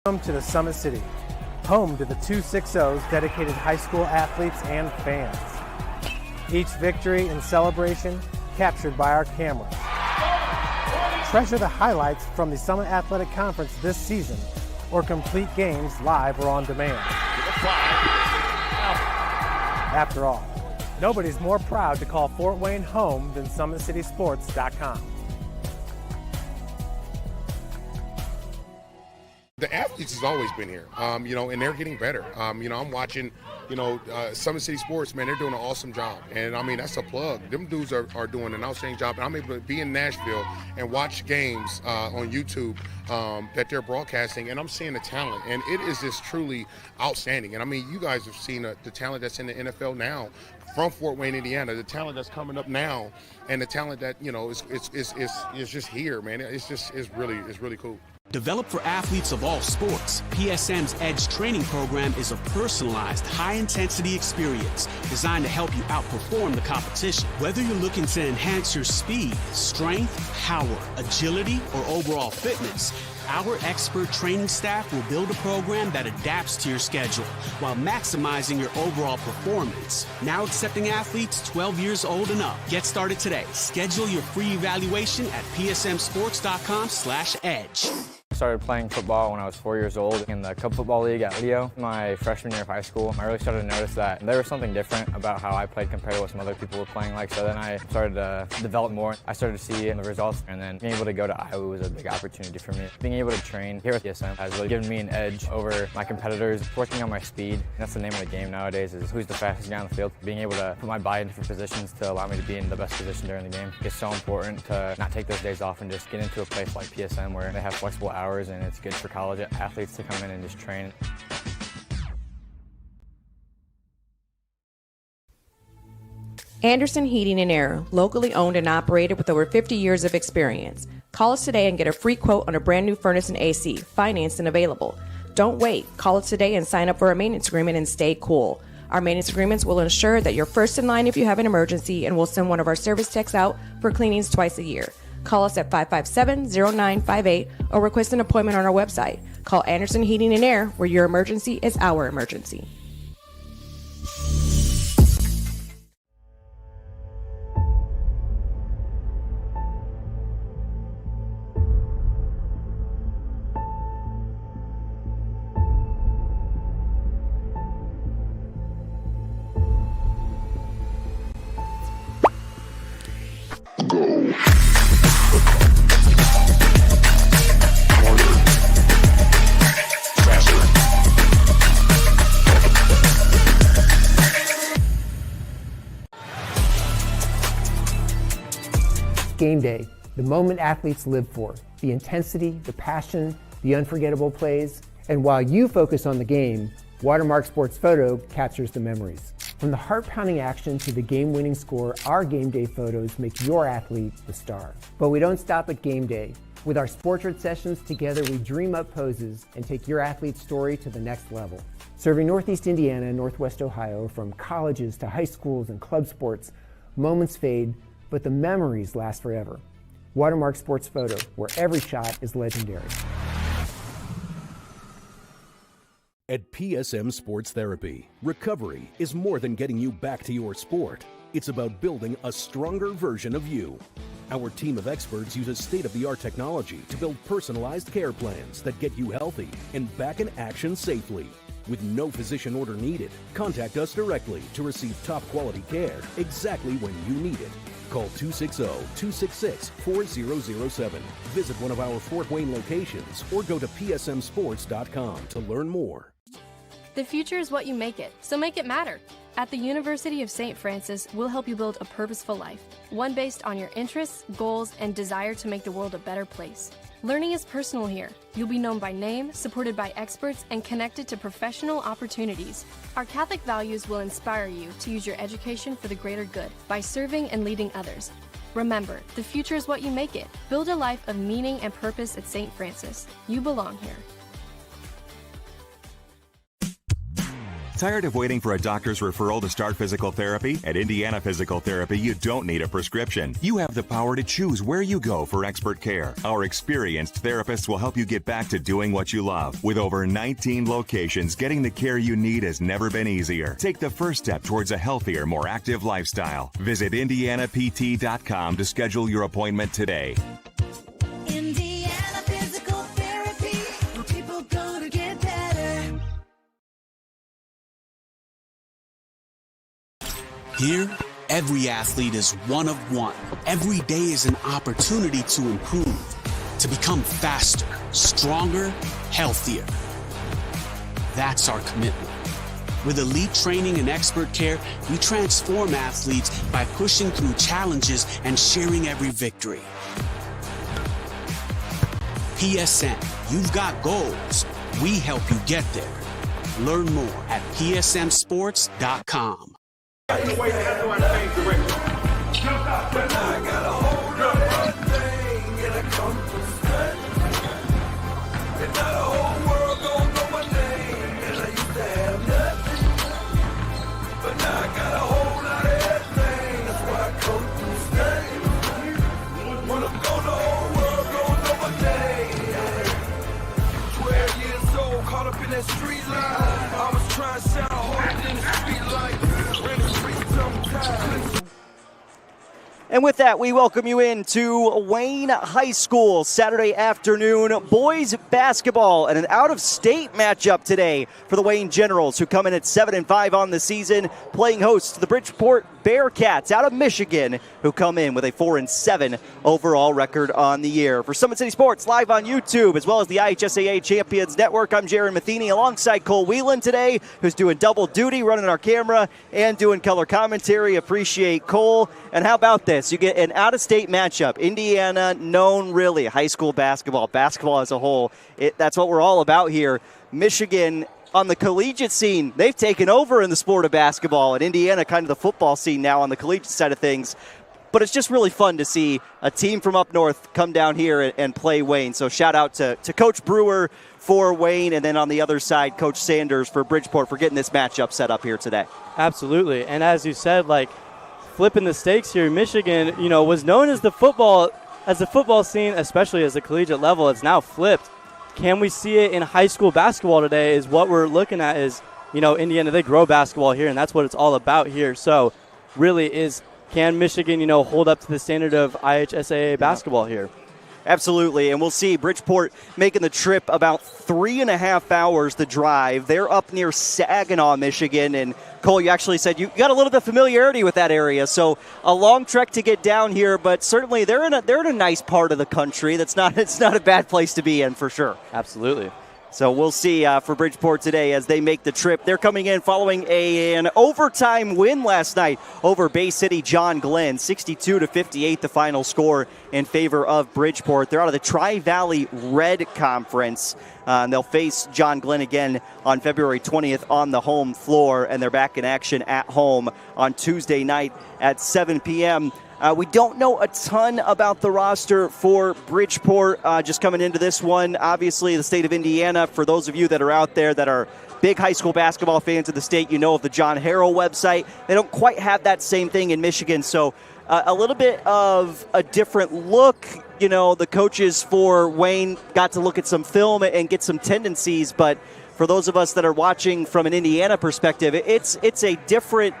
Welcome to the Summit City, home to the 260's dedicated high school athletes and fans. Each victory and celebration captured by our cameras. Treasure the highlights from the Summit Athletic Conference this season, or complete games live or on demand. After all, nobody's more proud to call Fort Wayne home than SummitCitySports.com. The athletes has always been here, and they're getting better. I'm watching, Summit City Sports, man, they're doing an awesome job. And, that's a plug. Them dudes are doing an outstanding job. And I'm able to be in Nashville and watch games on YouTube that they're broadcasting, and I'm seeing the talent. And it is just truly outstanding. And, you guys have seen the talent that's in the NFL now from Fort Wayne, Indiana, the talent that's coming up now, and the talent that, is just here, man. It's really cool. Developed for athletes of all sports, PSM's Edge training program is a personalized, high-intensity experience designed to help you outperform the competition. Whether you're looking to enhance your speed, strength, power, agility, or overall fitness, our expert training staff will build a program that adapts to your schedule while maximizing your overall performance. Now accepting athletes 12 years old and up. Get started today. Schedule your free evaluation at psmsports.com/edge. I started playing football when I was 4 years old in the Cub Football League at Leo. My freshman year of high school, I really started to notice that there was something different about how I played compared to what some other people were playing like. So then I started to develop more. I started to see the results, and then being able to go to Iowa was a big opportunity for me. Being able to train here with PSM has really given me an edge over my competitors. Working on my speed, that's the name of the game nowadays, is who's the fastest guy on the field. Being able to put my body in different positions to allow me to be in the best position during the game. It's so important to not take those days off and just get into a place like PSM where they have flexible hours, and it's good for college athletes to come in and just train. Anderson Heating and Air, locally owned and operated with over 50 years of experience. Call us today and get a free quote on a brand new furnace and AC, financed and available. Don't wait. Call us today and sign up for a maintenance agreement and stay cool. Our maintenance agreements will ensure that you're first in line if you have an emergency, and we'll send one of our service techs out for cleanings twice a year. Call us at 557-0958 or request an appointment on our website. Call Anderson Heating and Air, where your emergency is our emergency. Game day, the moment athletes live for, the intensity, the passion, the unforgettable plays. And while you focus on the game, Watermark Sports Photo captures the memories. From the heart-pounding action to the game-winning score, our game day photos make your athlete the star. But we don't stop at game day. With our Sportrait sessions, together we dream up poses and take your athlete's story to the next level. Serving Northeast Indiana and Northwest Ohio, from colleges to high schools and club sports, moments fade, but the memories last forever. Watermark Sports Photo, where every shot is legendary. At PSM Sports Therapy, recovery is more than getting you back to your sport. It's about building a stronger version of you. Our team of experts uses state-of-the-art technology to build personalized care plans that get you healthy and back in action safely. With no physician order needed, contact us directly to receive top-quality care exactly when you need it. Call 260-266-4007. Visit one of our Fort Wayne locations or go to psmsports.com to learn more. The future is what you make it, so make it matter. At the University of St. Francis, we'll help you build a purposeful life, one based on your interests, goals, and desire to make the world a better place. Learning is personal here. You'll be known by name, supported by experts, and connected to professional opportunities. Our Catholic values will inspire you to use your education for the greater good by serving and leading others. Remember, the future is what you make it. Build a life of meaning and purpose at St. Francis. You belong here. Tired of waiting for a doctor's referral to start physical therapy? At Indiana Physical Therapy, you don't need a prescription. You have the power to choose where you go for expert care. Our experienced therapists will help you get back to doing what you love. With over 19 locations, getting the care you need has never been easier. Take the first step towards a healthier, more active lifestyle. Visit IndianaPT.com to schedule your appointment today. Indiana Physical Therapy, where people go to get better. Here, every athlete is one of one. Every day is an opportunity to improve, to become faster, stronger, healthier. That's our commitment. With elite training and expert care, we transform athletes by pushing through challenges and sharing every victory. PSM, you've got goals. We help you get there. Learn more at psmsports.com. And with that, we welcome you into Wayne High School Saturday afternoon boys basketball and an out-of-state matchup today for the Wayne Generals, who come in at 7-5 on the season, playing host to the Bridgeport Bearcats out of Michigan, who come in with a 4-7 overall record on the year. For Summit City Sports, live on YouTube, as well as the IHSAA Champions Network, I'm Jaron Matheny alongside Cole Whelan today, who's doing double duty, running our camera and doing color commentary. Appreciate Cole. And how about this? You get an out-of-state matchup. Indiana, known really, high school basketball as a whole. That's what we're all about here. Michigan, on the collegiate scene, they've taken over in the sport of basketball. And Indiana, kind of the football scene now on the collegiate side of things. But it's just really fun to see a team from up north come down here and play Wayne. So shout out to Coach Brewer for Wayne, and then on the other side, Coach Sanders for Bridgeport for getting this matchup set up here today. Absolutely. And as you said, flipping the stakes here, Michigan, was known as the football scene, especially as the collegiate level. It's now flipped. Can we see it in high school basketball today is what we're looking at is, Indiana, they grow basketball here, and that's what it's all about here. So really can Michigan, hold up to the standard of IHSAA basketball here? Absolutely, and we'll see Bridgeport making the trip about 3.5 hours to drive. They're up near Saginaw, Michigan, and Cole, you actually said you got a little bit of familiarity with that area, so a long trek to get down here, but certainly they're in a nice part of the country. It's not a bad place to be in for sure. Absolutely. So we'll see for Bridgeport today as they make the trip. They're coming in following an overtime win last night over Bay City John Glenn, 62-58 the final score in favor of Bridgeport. They're out of the Tri-Valley Red Conference. And they'll face John Glenn again on February 20th on the home floor, and they're back in action at home on Tuesday night at 7 p.m. We don't know a ton about the roster for Bridgeport just coming into this one. Obviously, the state of Indiana, for those of you that are out there that are big high school basketball fans of the state, you know of the John Harrell website. They don't quite have that same thing in Michigan, so a little bit of a different look. The coaches for Wayne got to look at some film and get some tendencies, but for those of us that are watching from an Indiana perspective, it's a different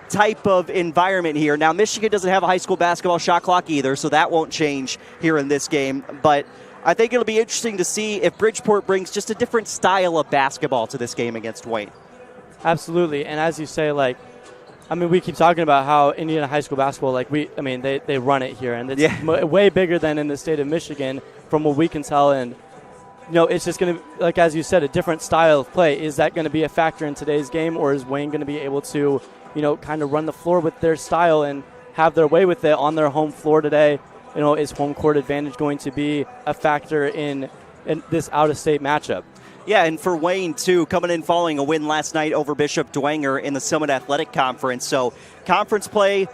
type of environment here. Now, Michigan doesn't have a high school basketball shot clock either, so that won't change here in this game. But I think it'll be interesting to see if Bridgeport brings just a different style of basketball to this game against Wayne. Absolutely. And as you say, we keep talking about how Indiana high school basketball, they run it here, and it's way bigger than in the state of Michigan from what we can tell. And, it's just going to, as you said, a different style of play. Is that going to be a factor in today's game, or is Wayne going to be able to, kind of run the floor with their style and have their way with it on their home floor today? Is home court advantage going to be a factor in this out-of-state matchup? Yeah, and for Wayne, too, coming in following a win last night over Bishop Dwenger in the Summit Athletic Conference. So conference play,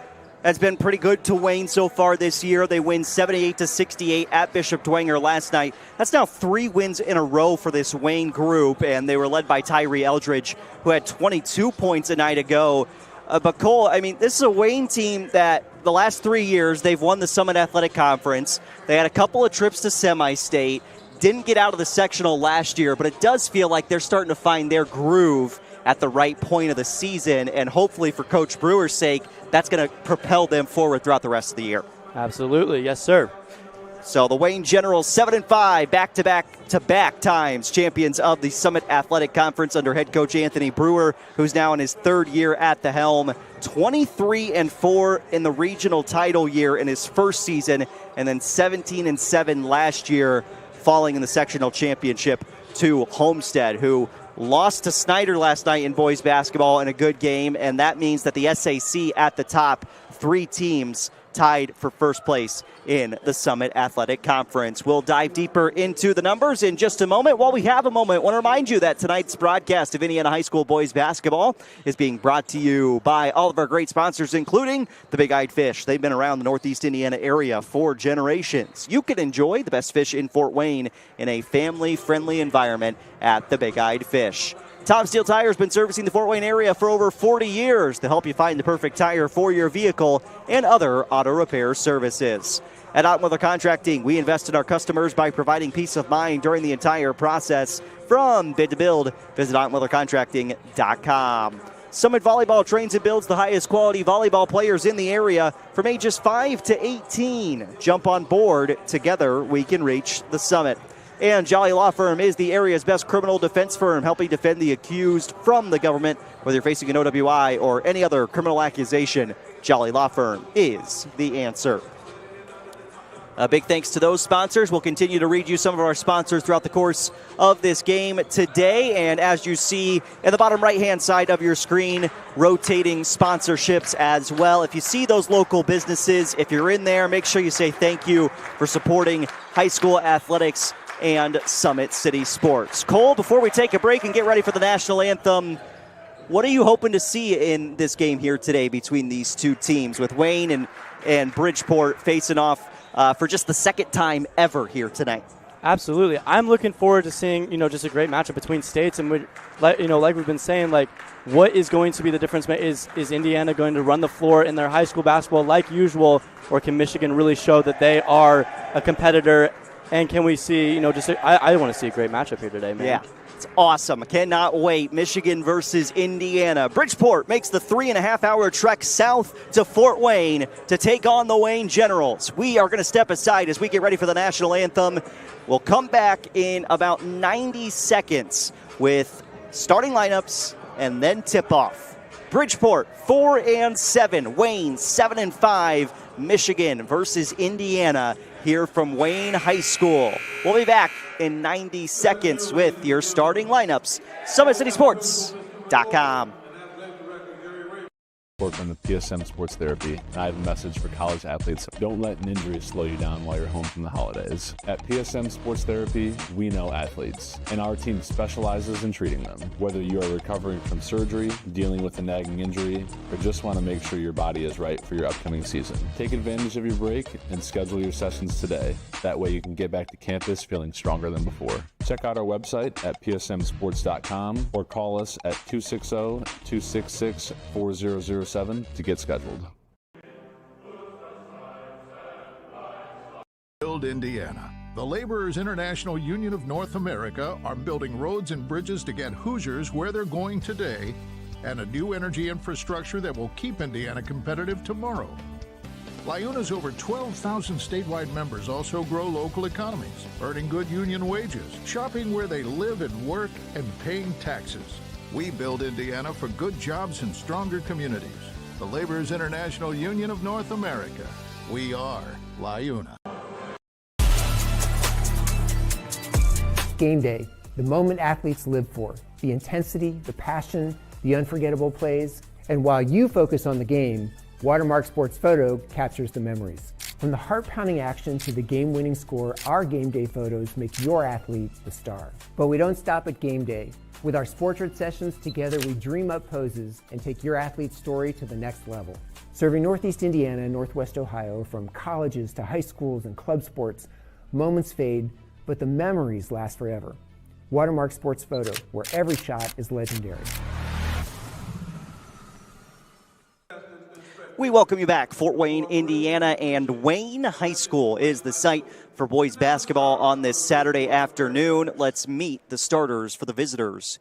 has been pretty good to Wayne so far this year. They win 78-68 at Bishop Dwenger last night. That's now 3 wins in a row for this Wayne group, and they were led by Tyree Eldridge, who had 22 points a night ago. But Cole, I mean, this is a Wayne team that the last 3 years they've won the Summit Athletic Conference. They had a couple of trips to semi-state, didn't get out of the sectional last year, but it does feel like they're starting to find their groove at the right point of the season, and hopefully for Coach Brewer's sake, that's going to propel them forward throughout the rest of the year. Absolutely, yes, sir. So the Wayne Generals 7-5, back-to-back times champions of the Summit Athletic Conference under head coach Anthony Brewer, who's now in his 3rd year at the helm. 23-4 in the regional title year in his first season, and then 17-7 last year, falling in the sectional championship to Homestead, who lost to Snyder last night in boys basketball in a good game, and that means that the SAC at the top, 3 teams tied for first place in the Summit Athletic Conference. We'll dive deeper into the numbers in just a moment. While we have a moment, I want to remind you that tonight's broadcast of Indiana High School boys basketball is being brought to you by all of our great sponsors, including the Big Eyed Fish. They've been around the Northeast Indiana area for generations. You can enjoy the best fish in Fort Wayne in a family-friendly environment at the Big Eyed Fish. Tom Steel Tire has been servicing the Fort Wayne area for over 40 years to help you find the perfect tire for your vehicle and other auto repair services. At Ottenwiller Contracting, we invest in our customers by providing peace of mind during the entire process. From bid to build, visit OttenwillerContracting.com. Summit Volleyball trains and builds the highest quality volleyball players in the area from ages 5 to 18. Jump on board. Together, we can reach the summit. And Jolly Law Firm is the area's best criminal defense firm, helping defend the accused from the government. Whether you're facing an OWI or any other criminal accusation, Jolly Law Firm is the answer. A big thanks to those sponsors. We'll continue to read you some of our sponsors throughout the course of this game today. And as you see in the bottom right-hand side of your screen, rotating sponsorships as well. If you see those local businesses, if you're in there, make sure you say thank you for supporting high school athletics and Summit City Sports. Cole, before we take a break and get ready for the national anthem, what are you hoping to see in this game here today between these two teams, with Wayne and Bridgeport facing off for just the second time ever here tonight? Absolutely. I'm looking forward to seeing, just a great matchup between states. And, like we've been saying, what is going to be the difference? Is Indiana going to run the floor in their high school basketball like usual, or can Michigan really show that they are a competitor? And can we see, I want to see a great matchup here today, man. Yeah, it's awesome. I cannot wait. Michigan versus Indiana. Bridgeport makes the 3.5-hour trek south to Fort Wayne to take on the Wayne Generals. We are going to step aside as we get ready for the national anthem. We'll come back in about 90 seconds with starting lineups and then tip-off. Bridgeport 4-7, Wayne 7-5, Michigan versus Indiana here from Wayne High School. We'll be back in 90 seconds with your starting lineups. SummitCitySports.com. From the PSM Sports Therapy, and I have a message for college athletes. Don't let an injury slow you down while you're home from the holidays. At PSM Sports Therapy, we know athletes, and our team specializes in treating them. Whether you are recovering from surgery, dealing with a nagging injury, or just want to make sure your body is right for your upcoming season, take advantage of your break and schedule your sessions today. That way you can get back to campus feeling stronger than before. Check out our website at psmsports.com or call us at 260-266-4007 to get scheduled. Build Indiana. The Laborers International Union of North America are building roads and bridges to get Hoosiers where they're going today, and a new energy infrastructure that will keep Indiana competitive tomorrow. LIUNA's over 12,000 statewide members also grow local economies, earning good union wages, shopping where they live and work, and paying taxes. We build Indiana for good jobs and stronger communities. The Laborers International Union of North America. We are LIUNA. Game day, the moment athletes live for, the intensity, the passion, the unforgettable plays. And while you focus on the game, Watermark Sports Photo captures the memories. From the heart-pounding action to the game-winning score, our game day photos make your athlete the star. But we don't stop at game day. With our Sportrait sessions, together we dream up poses and take your athlete's story to the next level. Serving Northeast Indiana and Northwest Ohio, from colleges to high schools and club sports, moments fade, but the memories last forever. Watermark Sports Photo, where every shot is legendary. We welcome you back. Fort Wayne, Indiana, and Wayne High School is the site for boys basketball on this Saturday afternoon. Let's meet the starters for the visitors.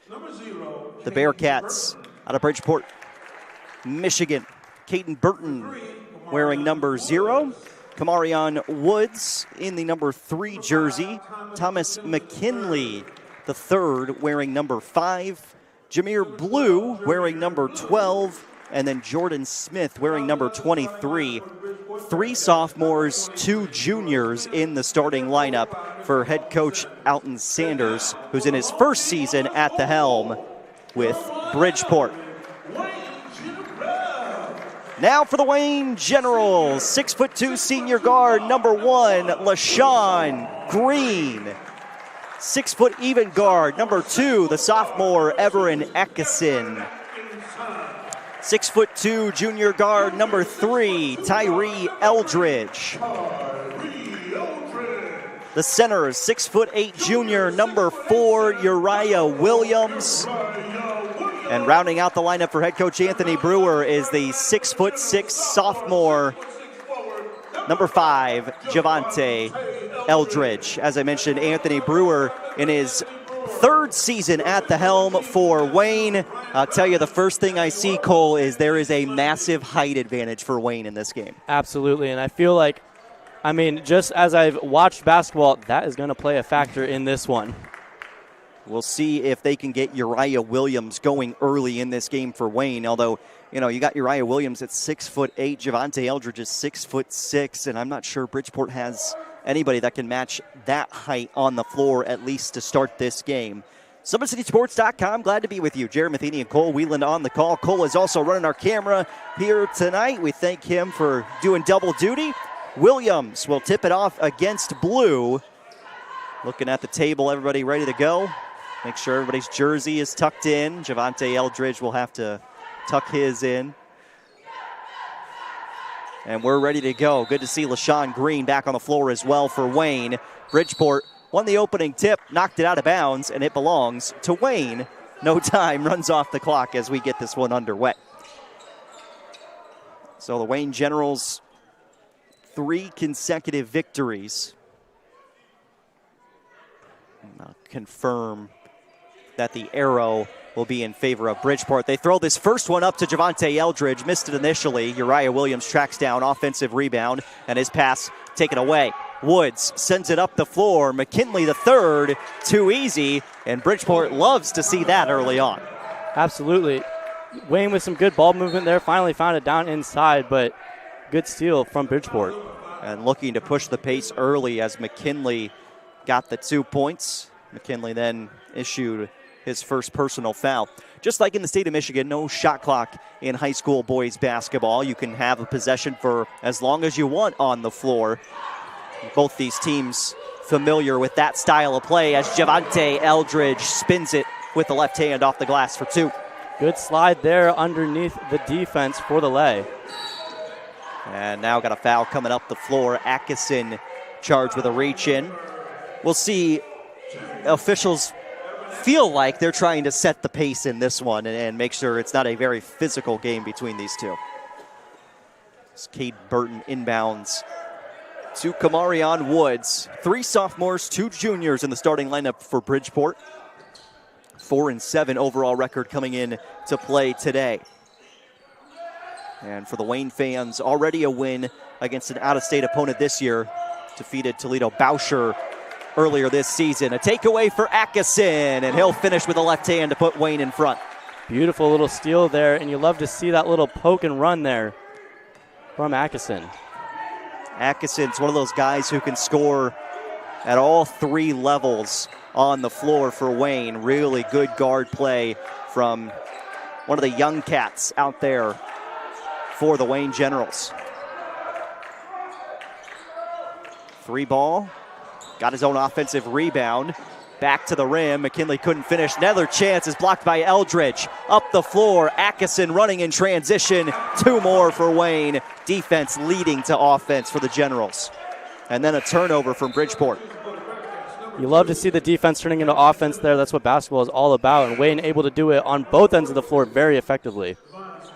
The Bearcats out of Bridgeport, Michigan. Caden Burton wearing number 0. Kamarion Woods in the number 3 jersey. Thomas McKinley, the third, wearing number 5. Jameer Blue wearing number 12. And then Jordan Smith wearing number 23. 3 sophomores, 2 juniors in the starting lineup for head coach Alton Sanders, who's in his first season at the helm with Bridgeport. Now for the Wayne Generals, 6'2" senior guard, number 1, LaShawn Green. 6 foot even guard, number 2, the sophomore, Everin Eckison. 6'2" junior guard, number 3, Tyree Eldridge. The centers, 6'8" junior, number 4, Uriah Williams. And rounding out the lineup for head coach Anthony Brewer is the 6'6" sophomore, number 5, Javante Eldridge. As I mentioned, Anthony Brewer in his third season at the helm for Wayne. I'll tell you, the first thing I see, Cole, is there is a massive height advantage for Wayne in this game. Absolutely, and I feel like, just as I've watched basketball, that is going to play a factor in this one. We'll see if they can get Uriah Williams going early in this game for Wayne, although, you got Uriah Williams at 6'8", Javante Eldridge is 6'6", and I'm not sure Bridgeport has anybody that can match that height on the floor, at least to start this game. SummitCitySports.com, glad to be with you. Jared Matheny and Cole Wheeland on the call. Cole is also running our camera here tonight. We thank him for doing double duty. Williams will tip it off against Blue. Looking at the table, everybody ready to go. Make sure everybody's jersey is tucked in. Javante Eldridge will have to tuck his in. And we're ready to go. Good to see LaShawn Green back on the floor as well for Wayne. Bridgeport won the opening tip, knocked it out of bounds, and it belongs to Wayne. No time runs off the clock as we get this one underway. So the Wayne Generals, 3 consecutive victories. I'll confirm that the arrow will be in favor of Bridgeport. They throw this first one up to Javante Eldridge, missed it initially. Uriah Williams tracks down, offensive rebound, and his pass taken away. Woods sends it up the floor. McKinley the third, too easy, and Bridgeport loves to see that early on. Absolutely. Wayne with some good ball movement there, finally found it down inside, but good steal from Bridgeport. And looking to push the pace early as McKinley got the 2 points. McKinley then issued his first personal foul. Just like in the state of Michigan, no shot clock in high school boys basketball. You can have a possession for as long as you want on the floor. Both these teams familiar with that style of play as Javante Eldridge spins it with the left hand off the glass for 2. Good slide there underneath the defense for the lay. And now got a foul coming up the floor. Atkinson charged with a reach in. We'll see. Officials feel like they're trying to set the pace in this one and make sure it's not a very physical game between these two. It's Cade Burton inbounds to Kamarion Woods. 3 sophomores, 2 juniors in the starting lineup for Bridgeport. 4-7 overall record coming in to play today. And for the Wayne fans, already a win against an out-of-state opponent this year. Defeated Toledo Boucher earlier this season. A takeaway for Atkinson, and he'll finish with a left hand to put Wayne in front. Beautiful little steal there, and you love to see that little poke and run there from Atkinson. Atkinson's one of those guys who can score at all 3 levels on the floor for Wayne. Really good guard play from one of the young cats out there for the Wayne Generals. 3 ball. Got his own offensive rebound. Back to the rim. McKinley couldn't finish. Another chance is blocked by Eldridge. Up the floor. Atkinson running in transition. 2 more for Wayne. Defense leading to offense for the Generals. And then a turnover from Bridgeport. You love to see the defense turning into offense there. That's what basketball is all about. And Wayne able to do it on both ends of the floor very effectively.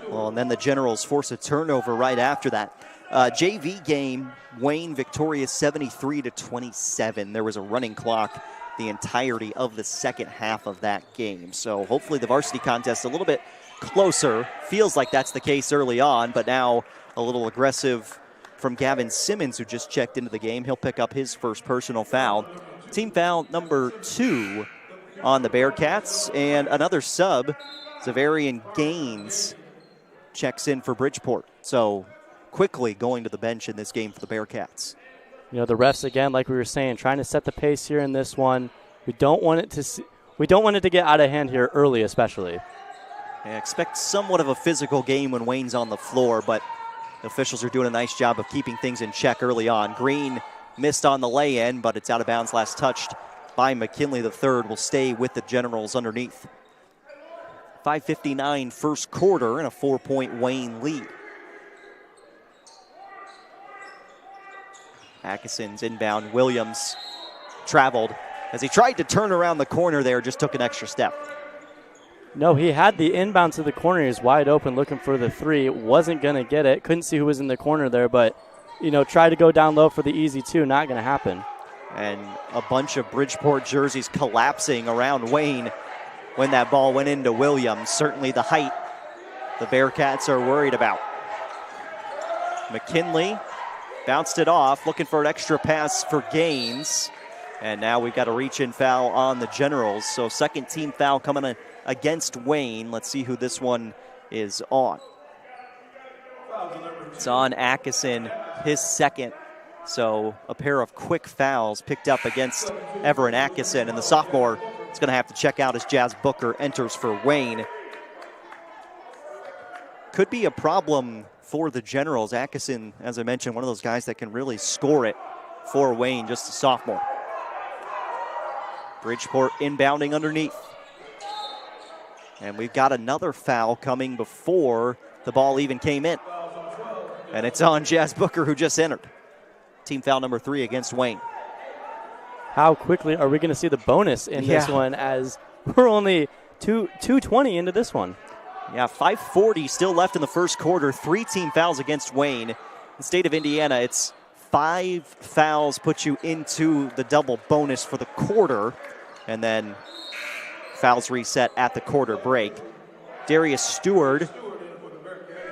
Well, and then the Generals force a turnover right after that. JV game, Wayne victorious 73-27. There was a running clock the entirety of the second half of that game. So hopefully the varsity contest a little bit closer. Feels like that's the case early on, but now a little aggressive from Gavin Simmons, who just checked into the game. He'll pick up his first personal foul. Team foul number 2 on the Bearcats, and another sub. Zavarian Gaines checks in for Bridgeport. So quickly going to the bench in this game for the Bearcats. You know, the refs, again, like we were saying, trying to set the pace here in this one. We don't want it to get out of hand here early, especially. I expect somewhat of a physical game when Wayne's on the floor, but the officials are doing a nice job of keeping things in check early on. Green missed on the lay-in, but it's out of bounds. Last touched by McKinley III. Will stay with the Generals underneath. 5:59 first quarter and a 4-point Wayne lead. Atkinson's inbound. Williams traveled as he tried to turn around the corner there, just took an extra step. No, he had the inbound to the corner. He was wide open looking for the 3. Wasn't going to get it. Couldn't see who was in the corner there, but, you know, tried to go down low for the easy 2. Not going to happen. And a bunch of Bridgeport jerseys collapsing around Wayne when that ball went into Williams. Certainly the height the Bearcats are worried about. McKinley bounced it off, looking for an extra pass for Gaines. And now we've got a reach-in foul on the Generals. So second team foul coming in against Wayne. Let's see who this one is on. It's on Atkinson, his second. So a pair of quick fouls picked up against Everett Atkinson. And the sophomore is going to have to check out as Jazz Booker enters for Wayne. Could be a problem for the Generals. Atkinson, as I mentioned, one of those guys that can really score it for Wayne, just a sophomore. Bridgeport inbounding underneath. And we've got another foul coming before the ball even came in. And it's on Jazz Booker, who just entered. Team foul number 3 against Wayne. How quickly are we going to see the bonus in this one, as we're only 2:20 into this one? Yeah, 5:40 still left in the first quarter. 3 team fouls against Wayne. In the state of Indiana, it's 5 fouls put you into the double bonus for the quarter, and then fouls reset at the quarter break. Darius Stewart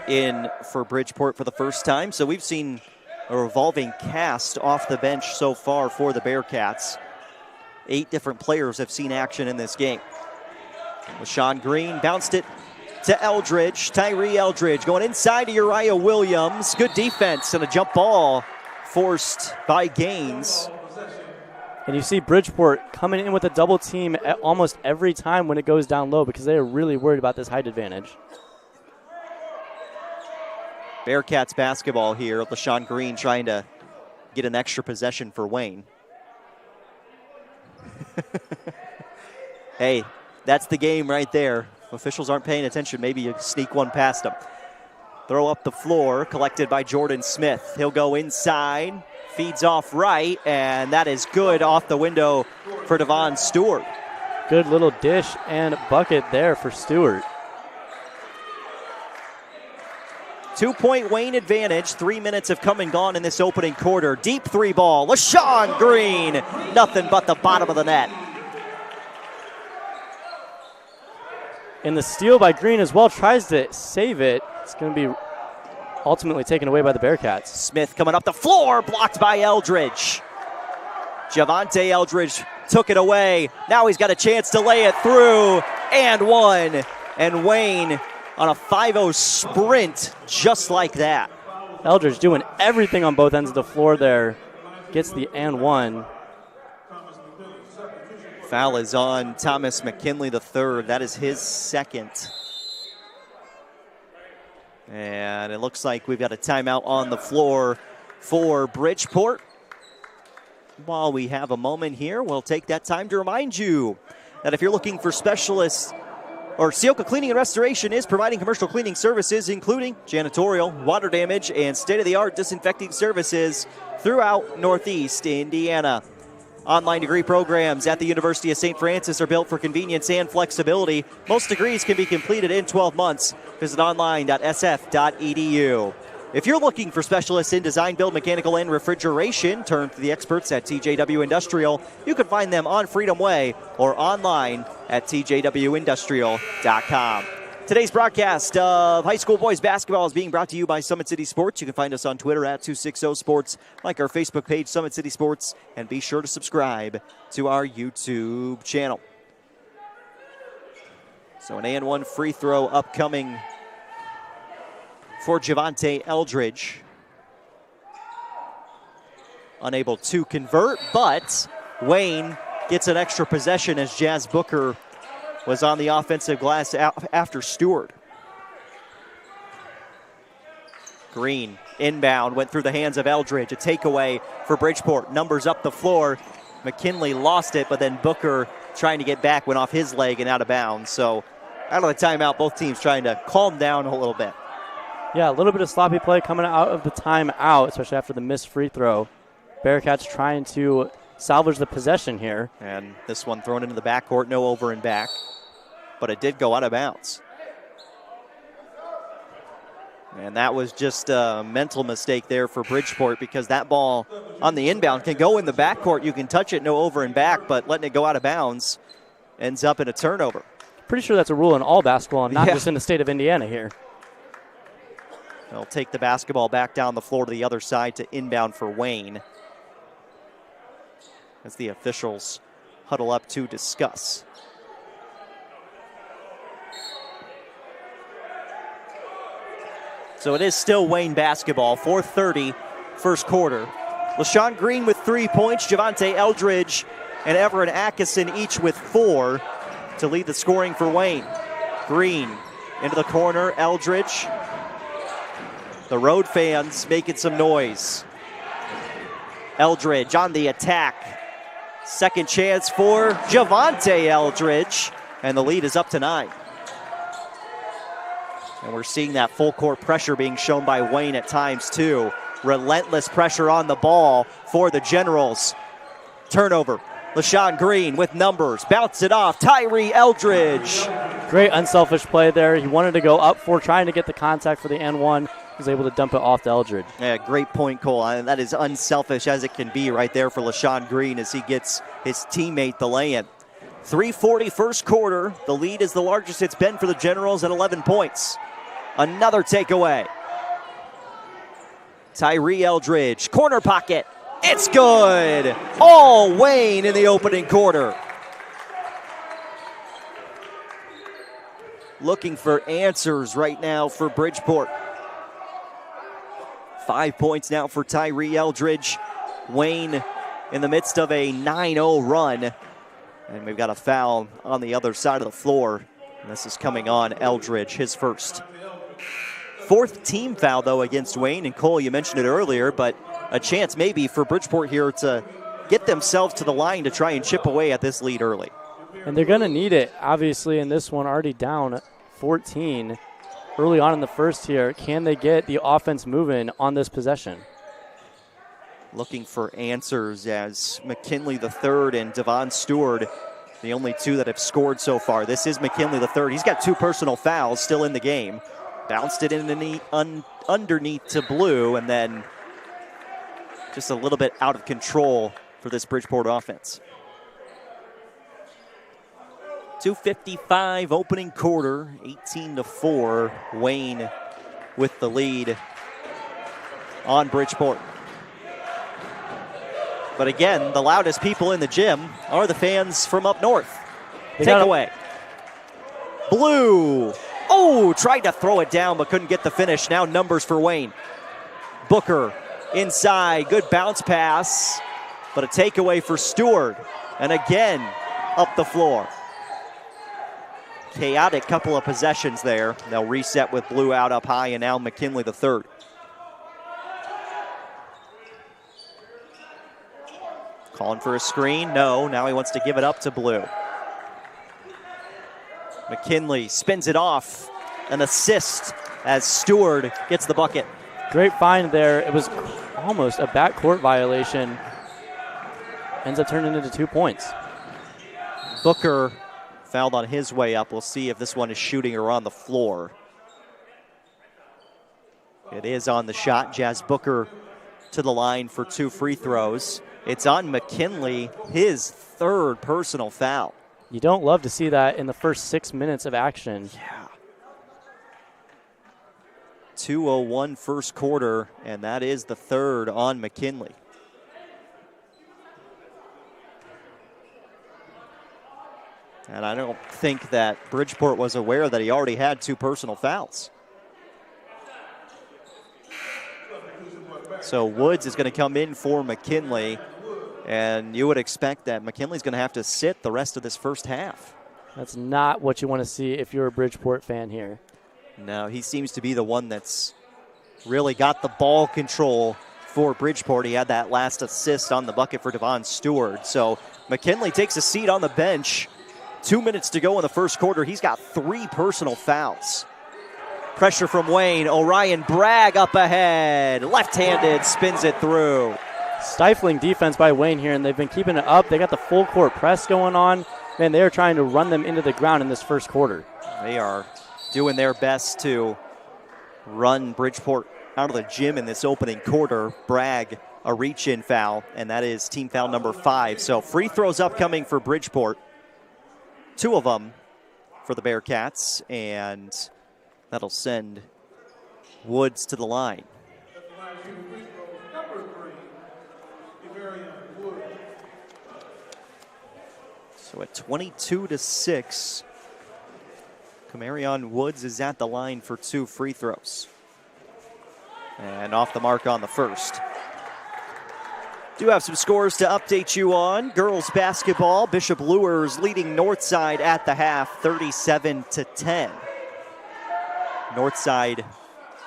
in for Bridgeport for the first time. So we've seen a revolving cast off the bench so far for the Bearcats. 8 different players have seen action in this game. LaShawn Green bounced it to Eldridge. Tyree Eldridge going inside to Uriah Williams. Good defense and a jump ball forced by Gaines. And you see Bridgeport coming in with a double team at almost every time when it goes down low, because they are really worried about this height advantage. Bearcats basketball here. LaShawn Green trying to get an extra possession for Wayne. Hey, that's the game right there. Officials aren't paying attention. Maybe you sneak one past them. Throw up the floor, collected by Jordan Smith. He'll go inside, feeds off right, and that is good off the window for Devon Stewart. Good little dish and bucket there for Stewart. 2-point Wayne advantage. 3 minutes have come and gone in this opening quarter. Deep 3 ball. LaShawn Green. Nothing but the bottom of the net. And the steal by Green as well. Tries to save it. It's going to be ultimately taken away by the Bearcats. Smith coming up the floor. Blocked by Eldridge. Javante Eldridge took it away. Now he's got a chance to lay it through. And one. And Wayne on a 5-0 sprint, just like that. Eldridge doing everything on both ends of the floor there. Gets the and one. Foul is on Thomas McKinley III. That is his second. And it looks like we've got a timeout on the floor for Bridgeport. while we have a moment here, we'll take that time to remind you that if you're looking for specialists, or Sioka Cleaning and Restoration is providing commercial cleaning services, including janitorial, water damage, and state-of-the-art disinfecting services throughout Northeast Indiana. Online degree programs at the University of St. Francis are built for convenience and flexibility. Most degrees can be completed in 12 months. Visit online.sf.edu. If you're looking for specialists in design, build, mechanical, and refrigeration, turn to the experts at TJW Industrial. You can find them on Freedom Way or online at tjwindustrial.com. Today's broadcast of high school boys basketball is being brought to you by Summit City Sports. You can find us on Twitter at 260sports, like our Facebook page, Summit City Sports, and be sure to subscribe to our YouTube channel. So an and one free throw upcoming for Javante Eldridge. Unable to convert, but Wayne gets an extra possession as Jazz Booker was on the offensive glass after Stewart. Green, inbound, went through the hands of Eldridge. A takeaway for Bridgeport. Numbers up the floor. McKinley lost it, but then Booker trying to get back, went off his leg and out of bounds. So out of the timeout, both teams trying to calm down a little bit. Yeah, a little bit of sloppy play coming out of the timeout, especially after the missed free throw. Bearcats trying to salvage the possession here. And this one thrown into the backcourt, no over and back. But it did go out of bounds. And that was just a mental mistake there for Bridgeport, because that ball on the inbound can go in the backcourt. You can touch it, no over and back, but letting it go out of bounds ends up in a turnover. Pretty sure that's a rule in all basketball and not just in the state of Indiana here. They'll take the basketball back down the floor to the other side to inbound for Wayne, as the officials huddle up to discuss. So it is still Wayne basketball, 4:30 first quarter. LaShawn Green with 3 points, Javante Eldridge and Everett Atkinson each with 4 to lead the scoring for Wayne. Green into the corner, Eldridge. The road fans making some noise. Eldridge on the attack. Second chance for Javante Eldridge, and the lead is up to 9. And we're seeing that full court pressure being shown by Wayne at times too. Relentless pressure on the ball for the Generals. Turnover. LaShawn Green with numbers. Bounce it off. Tyree Eldridge. Great unselfish play there. He wanted to go up for trying to get the contact for the N1. Was able to dump it off to Eldridge. Yeah, great point, Cole. That is unselfish as it can be right there for LaShawn Green as he gets his teammate the lay-in. 3:40 first quarter. The lead is the largest it's been for the Generals at 11 points. Another takeaway. Tyree Eldridge, corner pocket. It's good. All Wayne in the opening quarter. Looking for answers right now for Bridgeport. 5 points now for Tyree Eldridge. Wayne in the midst of a 9-0 run. And we've got a foul on the other side of the floor. And this is coming on Eldridge, his first. 4th team foul, though, against Wayne. And Cole, you mentioned it earlier, but a chance maybe for Bridgeport here to get themselves to the line to try and chip away at this lead early. And they're going to need it, obviously, in this one, already down 14 early on in the first here. Can they get the offense moving on this possession? Looking for answers as McKinley III and Devon Stewart, the only 2 that have scored so far. This is McKinley III. He's got 2 personal fouls still in the game. Bounced it in underneath to Blue, and then just a little bit out of control for this Bridgeport offense. 2:55 opening quarter, 18-4. Wayne with the lead on Bridgeport. But again, the loudest people in the gym are the fans from up north. Takeaway. Blue. Oh, tried to throw it down but couldn't get the finish. Now numbers for Wayne. Booker inside. Good bounce pass. But a takeaway for Stewart. And again, up the floor. Chaotic couple of possessions there. They'll reset with Blue out up high, and now McKinley III. Calling for a screen. No, now he wants to give it up to Blue. McKinley spins it off. An assist as Stewart gets the bucket. Great find there. It was almost a backcourt violation. Ends up turning into 2 points. Booker fouled on his way up. We'll see if this one is shooting or on the floor. It is on the shot. Jazz Booker to the line for 2 free throws. It's on McKinley, his 3rd personal foul. You don't love to see that in the first 6 minutes of action. Yeah. 2:01 first quarter, and that is the 3rd on McKinley. And I don't think that Bridgeport was aware that he already had 2 personal fouls. So Woods is going to come in for McKinley, and you would expect that McKinley's going to have to sit the rest of this first half. That's not what you want to see if you're a Bridgeport fan here. No, he seems to be the one that's really got the ball control for Bridgeport. He had that last assist on the bucket for Devon Stewart. So McKinley takes a seat on the bench. 2 minutes to go in the first quarter. He's got 3 personal fouls. Pressure from Wayne. Orion Bragg up ahead. Left-handed, spins it through. Stifling defense by Wayne here, and they've been keeping it up. They got the full court press going on. Man, they are trying to run them into the ground in this first quarter. They are doing their best to run Bridgeport out of the gym in this opening quarter. Bragg, a reach-in foul, and that is team foul number 5. So free throws upcoming for Bridgeport. 2 of them for the Bearcats, and that'll send Woods to the line. So at 22-6, Camarion Woods is at the line for 2 free throws. And off the mark on the first. Do have some scores to update you on. Girls basketball, Bishop Luers leading Northside at the half, 37-10. Northside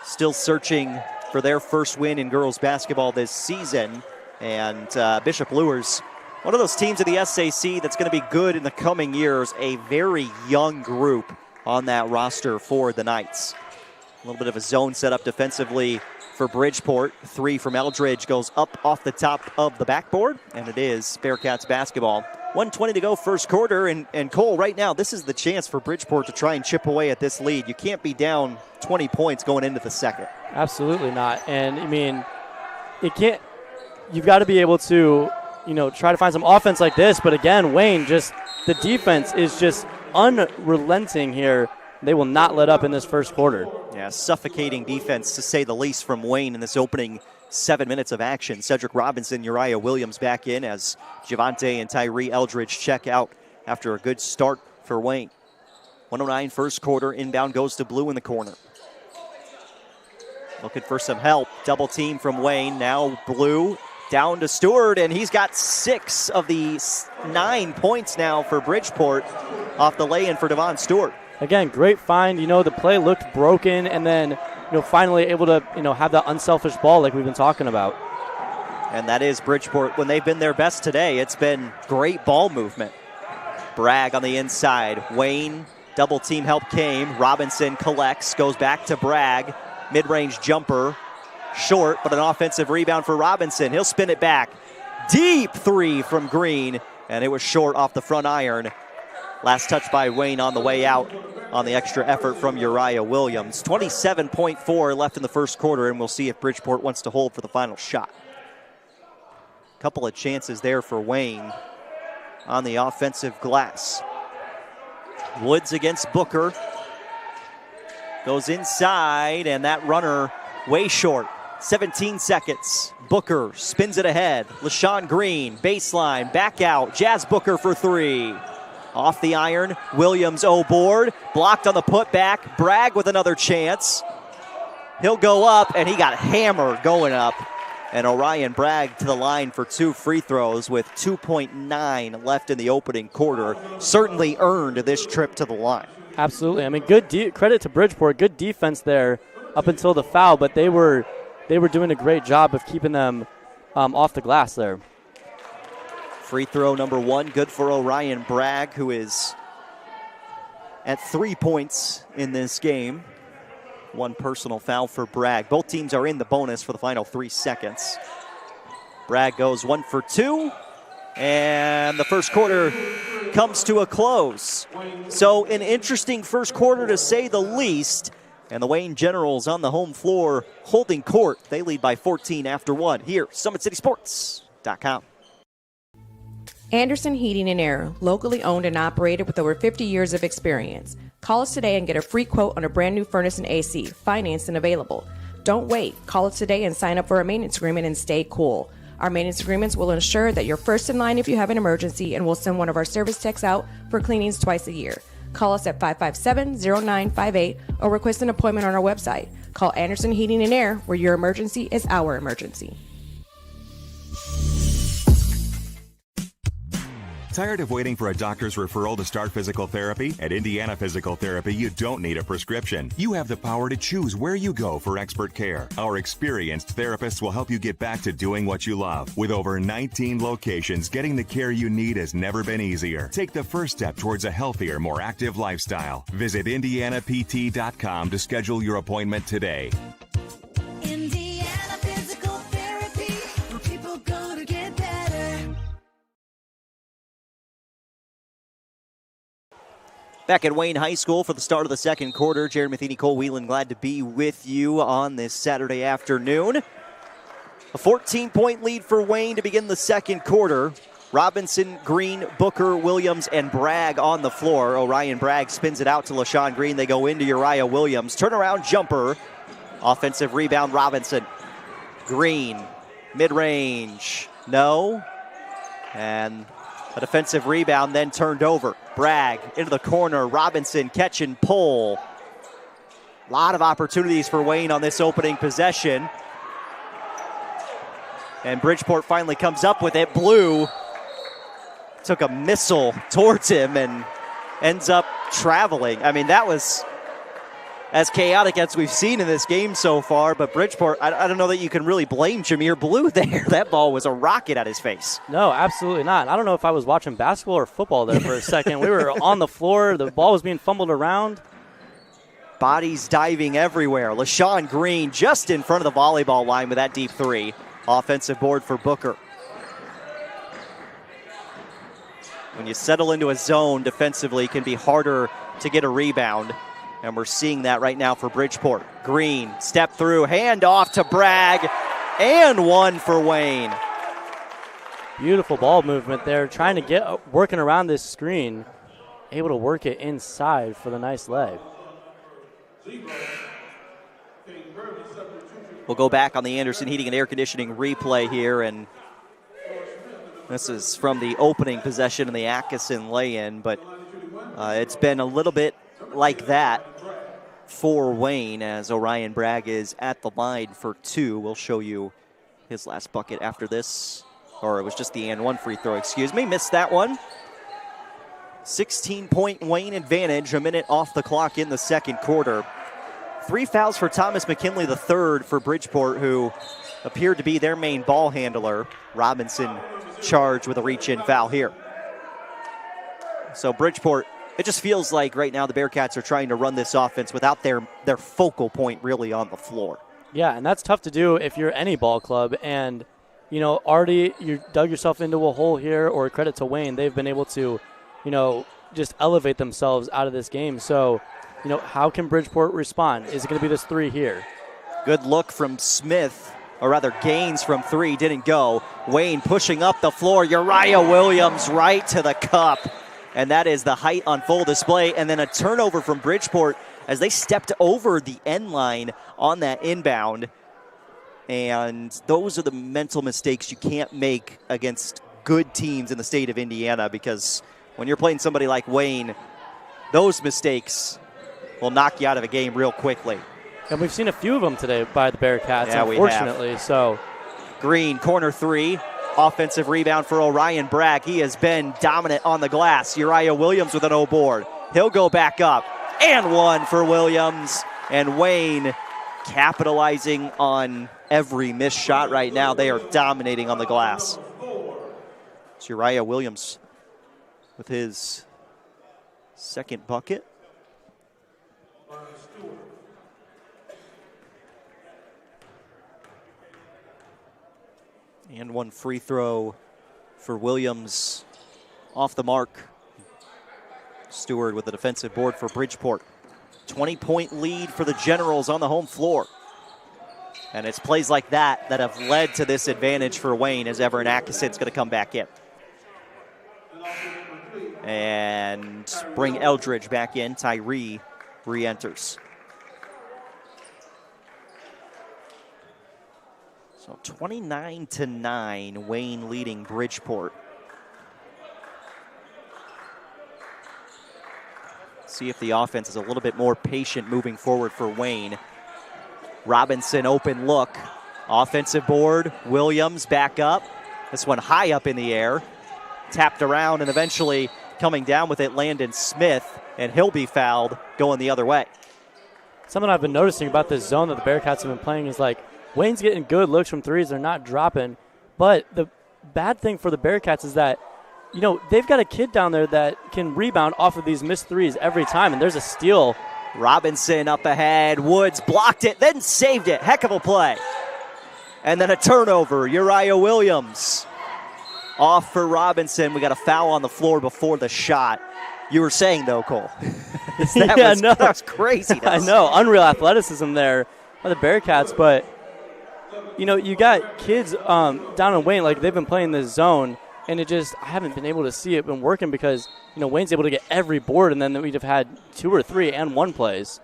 still searching for their first win in girls basketball this season. And Bishop Luers, one of those teams of the SAC that's going to be good in the coming years. A very young group on that roster for the Knights. A little bit of a zone set up defensively for Bridgeport. 3 from Eldridge goes up off the top of the backboard, and it is Bearcats basketball. 1:20 to go first quarter, and Cole, right now, this is the chance for Bridgeport to try and chip away at this lead. You can't be down 20 points going into the second. Absolutely not. And, I mean, you've got to be able to, try to find some offense like this. But, again, Wayne, the defense is just unrelenting here. They will not let up in this first quarter. Yeah, suffocating defense, to say the least, from Wayne in this opening 7 minutes of action. Cedric Robinson, Uriah Williams back in as Javante and Tyree Eldridge check out after a good start for Wayne. 1:09 first quarter. Inbound goes to Blue in the corner. Looking for some help. Double team from Wayne. Now Blue down to Stewart, and he's got 6 of the 9 points now for Bridgeport off the lay-in for Devon Stewart. Again, great find. The play looked broken, and then, finally able to, have that unselfish ball like we've been talking about. And that is Bridgeport. When they've been their best today, it's been great ball movement. Bragg on the inside. Wayne, double team help came. Robinson collects, goes back to Bragg. Mid-range jumper, short, but an offensive rebound for Robinson. He'll spin it back. Deep 3 from Green, and it was short off the front iron. Last touch by Wayne on the way out on the extra effort from Uriah Williams. 27.4 left in the first quarter, and we'll see if Bridgeport wants to hold for the final shot. Couple of chances there for Wayne on the offensive glass. Woods against Booker. Goes inside, and that runner way short. 17 seconds. Booker spins it ahead. LaShawn Green, baseline, back out. Jazz Booker for 3. Off the iron, Williams board, blocked on the putback. Bragg with another chance. He'll go up, and he got hammered going up. And Orion Bragg to the line for 2 free throws with 2.9 left in the opening quarter. Certainly earned this trip to the line. Absolutely. I mean, good credit to Bridgeport. Good defense there up until the foul, but they were doing a great job of keeping them off the glass there. Free throw number 1, good for Orion Bragg, who is at 3 points in this game. 1 personal foul for Bragg. Both teams are in the bonus for the final 3 seconds. Bragg goes 1 for 2, and the first quarter comes to a close. So an interesting first quarter to say the least, and the Wayne Generals on the home floor holding court. They lead by 14 after 1 here, SummitCitySports.com. Anderson Heating and Air, locally owned and operated with over 50 years of experience. Call us today and get a free quote on a brand new furnace and AC, financed and available. Don't wait. Call us today and sign up for a maintenance agreement and stay cool. Our maintenance agreements will ensure that you're first in line if you have an emergency, and we'll send one of our service techs out for cleanings twice a year. Call us at 557-0958 or request an appointment on our website. Call Anderson Heating and Air, where your emergency is our emergency. Tired of waiting for a doctor's referral to start physical therapy? At Indiana Physical Therapy, you don't need a prescription. You have the power to choose where you go for expert care. Our experienced therapists will help you get back to doing what you love. With over 19 locations, getting the care you need has never been easier. Take the first step towards a healthier, more active lifestyle. Visit IndianaPT.com to schedule your appointment today. Indiana Physical Therapy, where people go to get better. Back at Wayne High School for the start of the second quarter. Jared Matheny, Cole Whelan, glad to be with you on this Saturday afternoon. A 14-point lead for Wayne to begin the second quarter. Robinson, Green, Booker, Williams, and Bragg on the floor. Orion Bragg spins it out to LaShawn Green. They go into Uriah Williams. Turnaround jumper. Offensive rebound, Robinson. Green, mid-range. No. And a defensive rebound then turned over. Bragg into the corner. Robinson catch and pull. A lot of opportunities for Wayne on this opening possession. And Bridgeport finally comes up with it. Blue took a missile towards him and ends up traveling. I mean, that was as chaotic as we've seen in this game so far, but Bridgeport, I don't know that you can really blame Jameer Blue there. That ball was a rocket at his face. No, absolutely not. I don't know if I was watching basketball or football there for a second. We were on the floor. The ball was being fumbled around. Bodies diving everywhere. LaShawn Green just in front of the volleyball line with that deep three. Offensive board for Booker. When you settle into a zone defensively, it can be harder to get a rebound. And we're seeing that right now for Bridgeport. Green, step through, hand off to Bragg, and 1 for Wayne. Beautiful ball movement there, trying to get working around this screen. Able to work it inside for the nice leg. We'll go back on the Anderson Heating and Air Conditioning replay here, and this is from the opening possession in the Atkinson lay-in, but it's been a little bit like that for Wayne as Orion Bragg is at the line for 2. We'll show you his last bucket after this. Or it was just the and 1 free throw, excuse me. Missed that one. 16-point Wayne advantage, a minute off the clock in the second quarter. 3 fouls for Thomas McKinley III for Bridgeport, who appeared to be their main ball handler. Robinson charged with a reach-in foul here. So Bridgeport, it just feels like right now the Bearcats are trying to run this offense without their focal point really on the floor. Yeah, and that's tough to do if you're any ball club. And, you know, already you dug yourself into a hole here, or credit to Wayne. They've been able to, you know, just elevate themselves out of this game. So, you know, how can Bridgeport respond? Is it going to be this 3 here? Good look from Smith, or rather Gaines from 3, didn't go. Wayne pushing up the floor. Uriah Williams right to the cup. And that is the height on full display. And then a turnover from Bridgeport as they stepped over the end line on that inbound. And those are the mental mistakes you can't make against good teams in the state of Indiana, because when you're playing somebody like Wayne, those mistakes will knock you out of a game real quickly. And we've seen a few of them today by the Bearcats, yeah, unfortunately. So Green, corner 3. Offensive rebound for Orion Bragg. He has been dominant on the glass. Uriah Williams with an O board. He'll go back up. And 1 for Williams. And Wayne capitalizing on every missed shot right now. They are dominating on the glass. It's Uriah Williams with his second bucket. And one free throw for Williams off the mark. Stewart with the defensive board for Bridgeport. 20-point lead for the Generals on the home floor. And it's plays like that that have led to this advantage for Wayne as Everett Atkinson's going to come back in. And bring Eldridge back in. Tyree re-enters. So 29-9, Wayne leading Bridgeport. See if the offense is a little bit more patient moving forward for Wayne. Robinson open look. Offensive board. Williams back up. This one high up in the air. Tapped around and eventually coming down with it, Landon Smith, and he'll be fouled going the other way. Something I've been noticing about this zone that the Bearcats have been playing is like Wayne's getting good looks from threes. They're not dropping. But the bad thing for the Bearcats is that, you know, they've got a kid down there that can rebound off of these missed threes every time, and there's a steal. Robinson up ahead. Woods blocked it, then saved it. Heck of a play. And then a turnover. Uriah Williams off for Robinson. We got a foul on the floor before the shot. You were saying, though, Cole. That was crazy. I know. Unreal athleticism there by the Bearcats, but, you know, you got kids down in Wayne, like they've been playing this zone, and it just, I haven't been able to see it been working because, you know, Wayne's able to get every board, and then we'd have had 2 or 3 and 1 plays.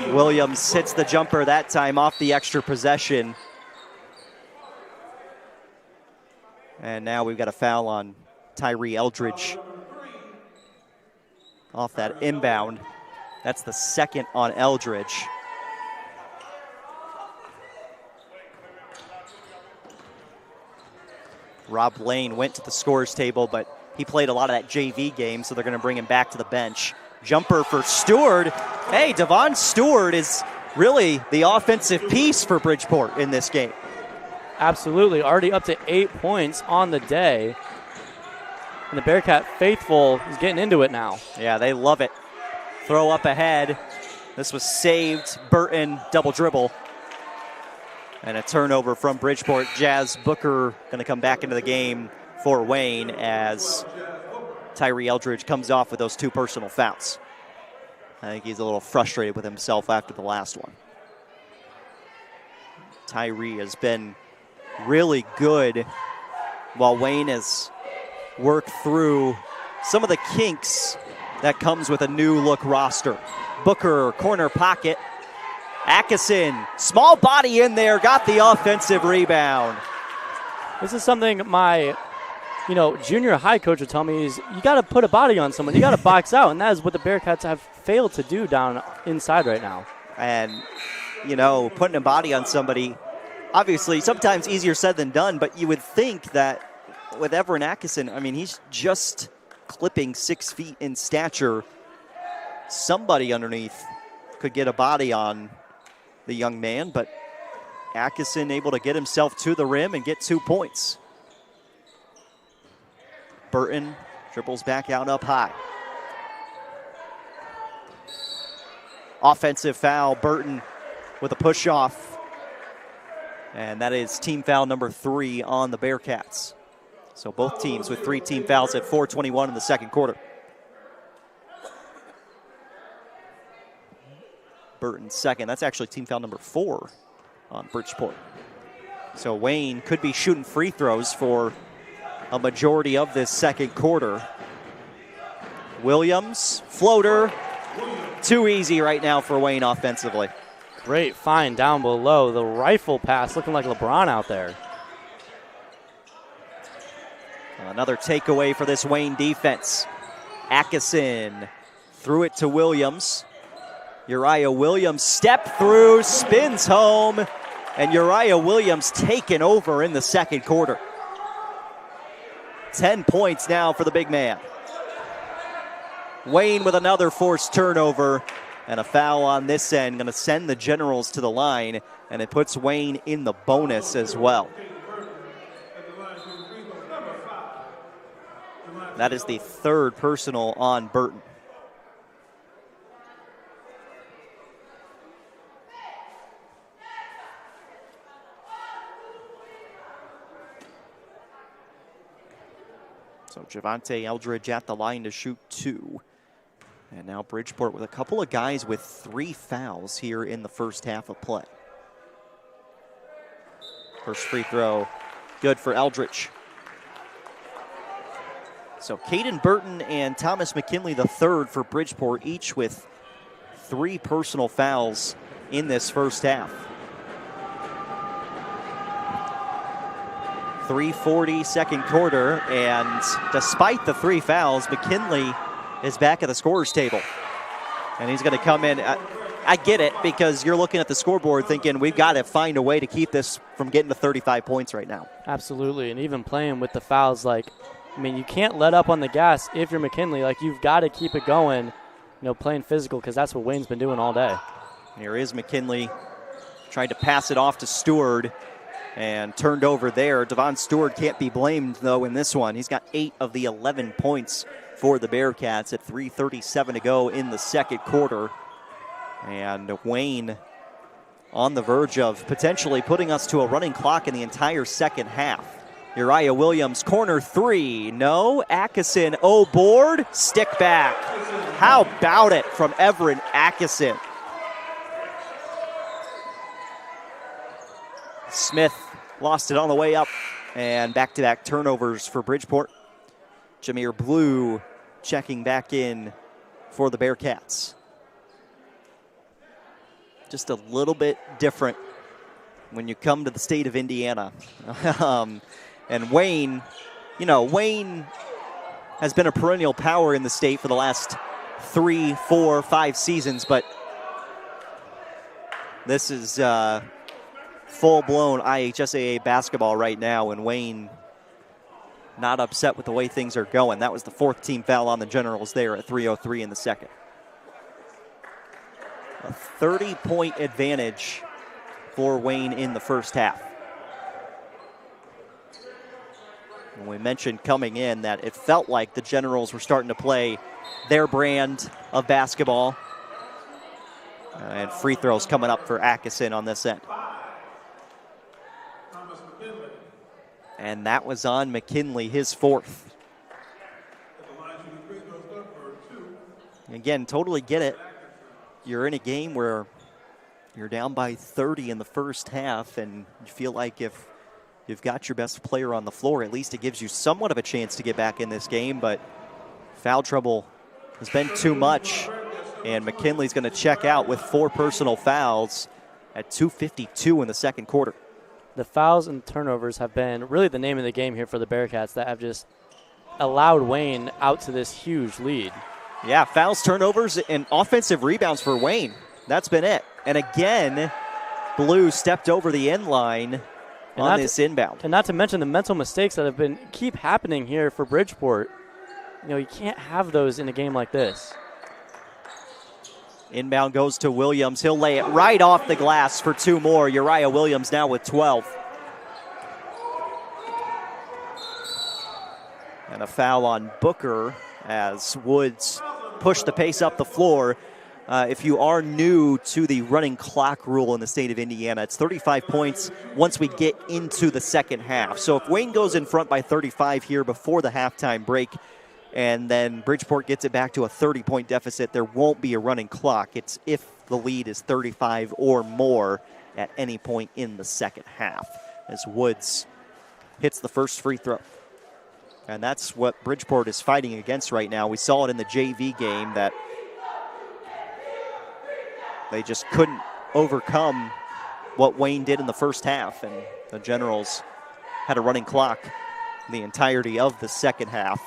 Williams hits the jumper that time off the extra possession. And now we've got a foul on Tyree Eldridge off that inbound. That's the second on Eldridge. Rob Lane went to the scorer's table, but he played a lot of that JV game, so they're going to bring him back to the bench. Jumper for Stewart. Hey, Devon Stewart is really the offensive piece for Bridgeport in this game. Absolutely. Already up to 8 points on the day. And the Bearcat faithful is getting into it now. Yeah, they love it. Throw up ahead. This was saved. Burton double dribble. And a turnover from Bridgeport. Jazz Booker going to come back into the game for Wayne as Tyree Eldridge comes off with those 2 personal fouls. I think he's a little frustrated with himself after the last one. Tyree has been really good while Wayne has worked through some of the kinks that comes with a new look roster. Booker, corner pocket. Atkinson, small body in there, got the offensive rebound. This is something my, junior high coach would tell me is you got to put a body on someone. You got to box out, and that is what the Bearcats have failed to do down inside right now. And, putting a body on somebody, obviously sometimes easier said than done, but you would think that with Everett Atkinson, he's just clipping 6 feet in stature. Somebody underneath could get a body on the young man, but Atkinson able to get himself to the rim and get 2 points. Burton dribbles back out up high. Offensive foul, Burton with a push off. And that is team foul number 3 on the Bearcats. So both teams with 3 team fouls at 4:21 in the second quarter. Burton second. That's actually team foul number 4 on Bridgeport. So Wayne could be shooting free throws for a majority of this second quarter. Williams, floater. Too easy right now for Wayne offensively. Great find down below. The rifle pass looking like LeBron out there. Another takeaway for this Wayne defense. Atkinson threw it to Williams. Uriah Williams step through, spins home, and Uriah Williams taken over in the second quarter. 10 points now for the big man. Wayne with another forced turnover, and a foul on this end. Going to send the Generals to the line, and it puts Wayne in the bonus as well. That is the third personal on Burton. So Javante Eldridge at the line to shoot 2. And now Bridgeport with a couple of guys with 3 fouls here in the first half of play. First free throw, good for Eldridge. So Caden Burton and Thomas McKinley the third for Bridgeport, each with 3 personal fouls in this first half. 3:40 second quarter, and despite the 3 fouls, McKinley is back at the scorer's table. And he's going to come in. I get it, because you're looking at the scoreboard thinking we've got to find a way to keep this from getting to 35 points right now. Absolutely, and even playing with the fouls, like, I mean, you can't let up on the gas if you're McKinley. Like, you've got to keep it going, playing physical, because that's what Wayne's been doing all day. Here is McKinley trying to pass it off to Stewart. And turned over there. Devon Stewart can't be blamed, though, in this one. He's got 8 of the 11 points for the Bearcats at 3:37 to go in the second quarter. And Wayne on the verge of potentially putting us to a running clock in the entire second half. Uriah Williams, corner 3. No. Atkinson, board. Stick back. How about it from Everett Atkinson? Smith lost it on the way up, and back-to-back turnovers for Bridgeport. Jameer Blue checking back in for the Bearcats. Just a little bit different when you come to the state of Indiana. And Wayne, Wayne has been a perennial power in the state for the last 3, 4, 5 seasons, but this is full-blown IHSAA basketball right now, and Wayne not upset with the way things are going. That was the 4th team foul on the Generals there at 3:03 in the second. A 30-point advantage for Wayne in the first half. And we mentioned coming in that it felt like the Generals were starting to play their brand of basketball. And free throws coming up for Atkinson on this end. And that was on McKinley, his 4th. Again, totally get it. You're in a game where you're down by 30 in the first half, and you feel like if you've got your best player on the floor, at least it gives you somewhat of a chance to get back in this game, but foul trouble has been too much, and McKinley's going to check out with 4 personal fouls at 2:52 in the second quarter. The fouls and turnovers have been really the name of the game here for the Bearcats that have just allowed Wayne out to this huge lead. Yeah, fouls, turnovers, and offensive rebounds for Wayne. That's been it. And again, Blue stepped over the end line on this inbound. And not to mention the mental mistakes that have keep happening here for Bridgeport. You can't have those in a game like this. Inbound goes to Williams. He'll lay it right off the glass for 2 more. Uriah Williams now with 12. And a foul on Booker as Woods pushed the pace up the floor. If you are new to the running clock rule in the state of Indiana, it's 35 points once we get into the second half. So if Wayne goes in front by 35 here before the halftime break, and then Bridgeport gets it back to a 30-point deficit, there won't be a running clock. It's if the lead is 35 or more at any point in the second half, as Woods hits the first free throw. And that's what Bridgeport is fighting against right now. We saw it in the JV game that they just couldn't overcome what Wayne did in the first half, and the Generals had a running clock the entirety of the second half.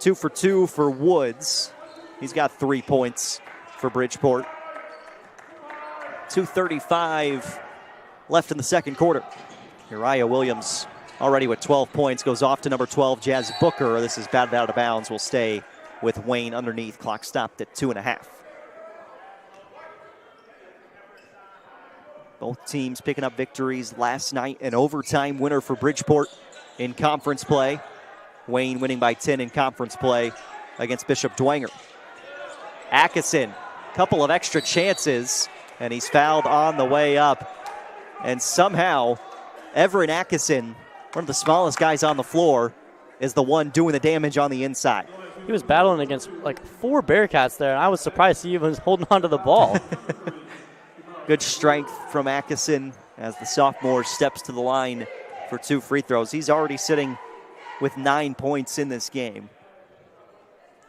2 for 2 for Woods. He's got 3 points for Bridgeport. 2:35 left in the second quarter. Uriah Williams already with 12 points, goes off to number 12, Jazz Booker. This is batted out of bounds. Will stay with Wayne underneath. Clock stopped at 2.5. Both teams picking up victories last night. An overtime winner for Bridgeport in conference play. Wayne winning by 10 in conference play against Bishop Dwenger. Atkinson, couple of extra chances, and he's fouled on the way up. And somehow, Everett Atkinson, one of the smallest guys on the floor, is the one doing the damage on the inside. He was battling against like 4 Bearcats there, and I was surprised he even was holding on to the ball. Good strength from Atkinson as the sophomore steps to the line for 2 free throws. He's already sitting with 9 points in this game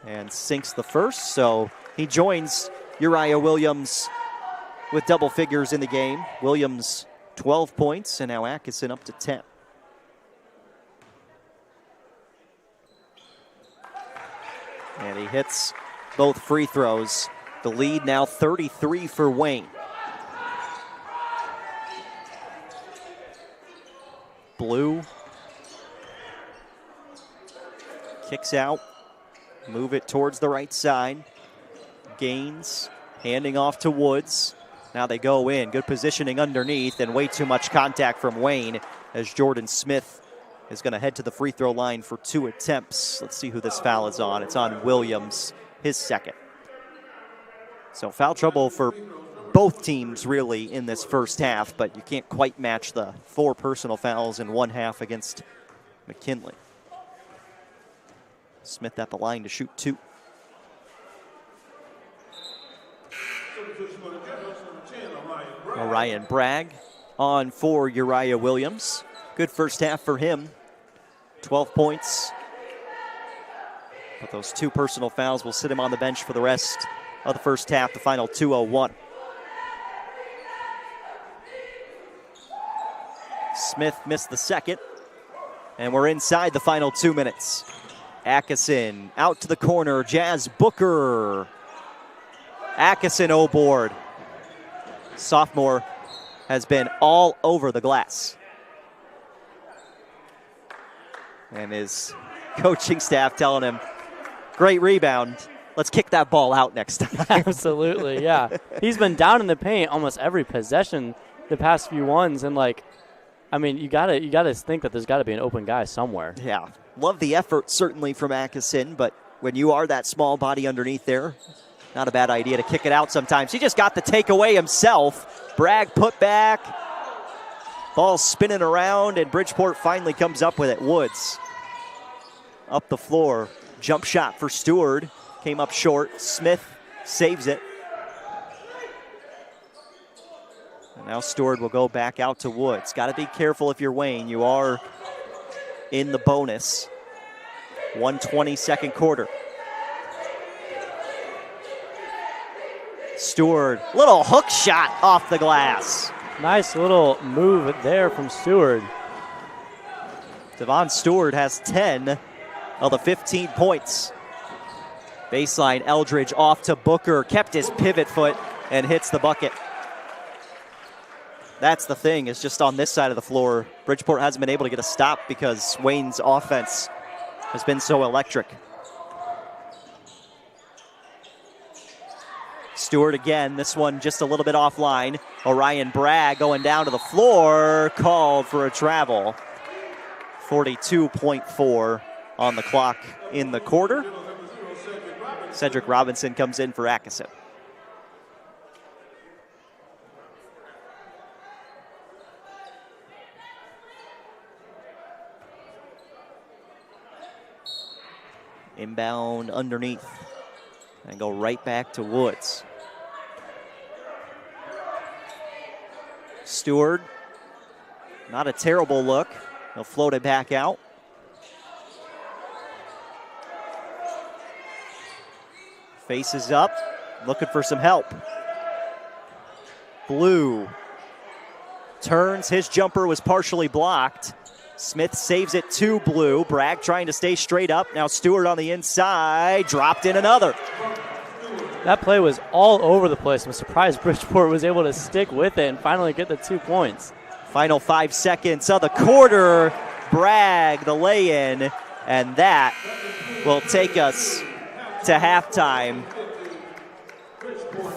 and sinks the first, so he joins Uriah Williams with double figures in the game. Williams 12 points, and now Atkinson up to 10. And he hits both free throws. The lead now 33 for Wayne. Blue kicks out, move it towards the right side. Gaines handing off to Woods. Now they go in. Good positioning underneath, and way too much contact from Wayne as Jordan Smith is going to head to the free throw line for 2 attempts. Let's see who this foul is on. It's on Williams, his second. So foul trouble for both teams really in this first half, but you can't quite match the 4 personal fouls in one half against McKinley. Smith at the line to shoot 2. Orion Bragg on for Uriah Williams. Good first half for him. 12 points. But those 2 personal fouls will sit him on the bench for the rest of the first half, the final 2:01. Smith missed the second, and we're inside the final 2 minutes. Atkinson out to the corner, Jazz Booker. Atkinson O-board. Sophomore has been all over the glass. And his coaching staff telling him, great rebound. Let's kick that ball out next time. Absolutely, yeah. He's been down in the paint almost every possession the past few ones, and I mean, you gotta think that there's got to be an open guy somewhere. Yeah, love the effort certainly from Atkinson, but when you are that small body underneath there, not a bad idea to kick it out sometimes. He just got the takeaway himself. Bragg put back. Ball spinning around, and Bridgeport finally comes up with it. Woods up the floor. Jump shot for Stewart. Came up short. Smith saves it. And now Stewart will go back out to Woods. Got to be careful if you're Wayne. You are in the bonus. 1:20 second quarter. Stewart, little hook shot off the glass. Nice little move there from Stewart. Devon Stewart has 10 of the 15 points. Baseline Eldridge off to Booker, kept his pivot foot and hits the bucket. That's the thing, is just on this side of the floor, Bridgeport hasn't been able to get a stop because Wayne's offense has been so electric. Stewart again, this one just a little bit offline. Orion Bragg going down to the floor, called for a travel. 42.4 on the clock in the quarter. Cedric Robinson comes in for Atkinson. Inbound underneath and go right back to Woods. Stewart, not a terrible look. He'll float it back out. Faces up, looking for some help. Blue turns, his jumper was partially blocked. Smith saves it to Blue. Bragg trying to stay straight up. Now Stewart on the inside, dropped in another. That play was all over the place. I'm surprised Bridgeport was able to stick with it and finally get the 2 points. Final 5 seconds of the quarter. Bragg, the lay-in, and that will take us to halftime.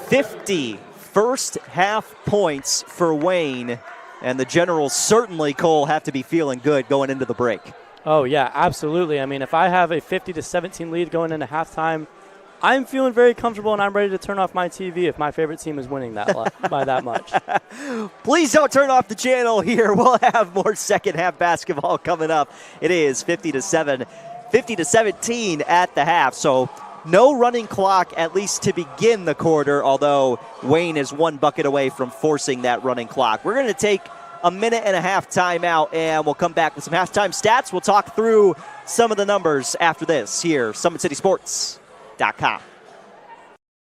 50 first half points for Wayne, and the Generals certainly, Cole, have to be feeling good going into the break. Oh, yeah, absolutely. I mean, if I have a 50-17 lead going into halftime, I'm feeling very comfortable, and I'm ready to turn off my TV if my favorite team is winning that by that much. Please don't turn off the channel here. We'll have more second half basketball coming up. It is 50-17 at the half. So no running clock, at least to begin the quarter, although Wayne is one bucket away from forcing that running clock. We're going to take a minute and a half timeout, and we'll come back with some halftime stats. We'll talk through some of the numbers after this here, SummitCitySports.com.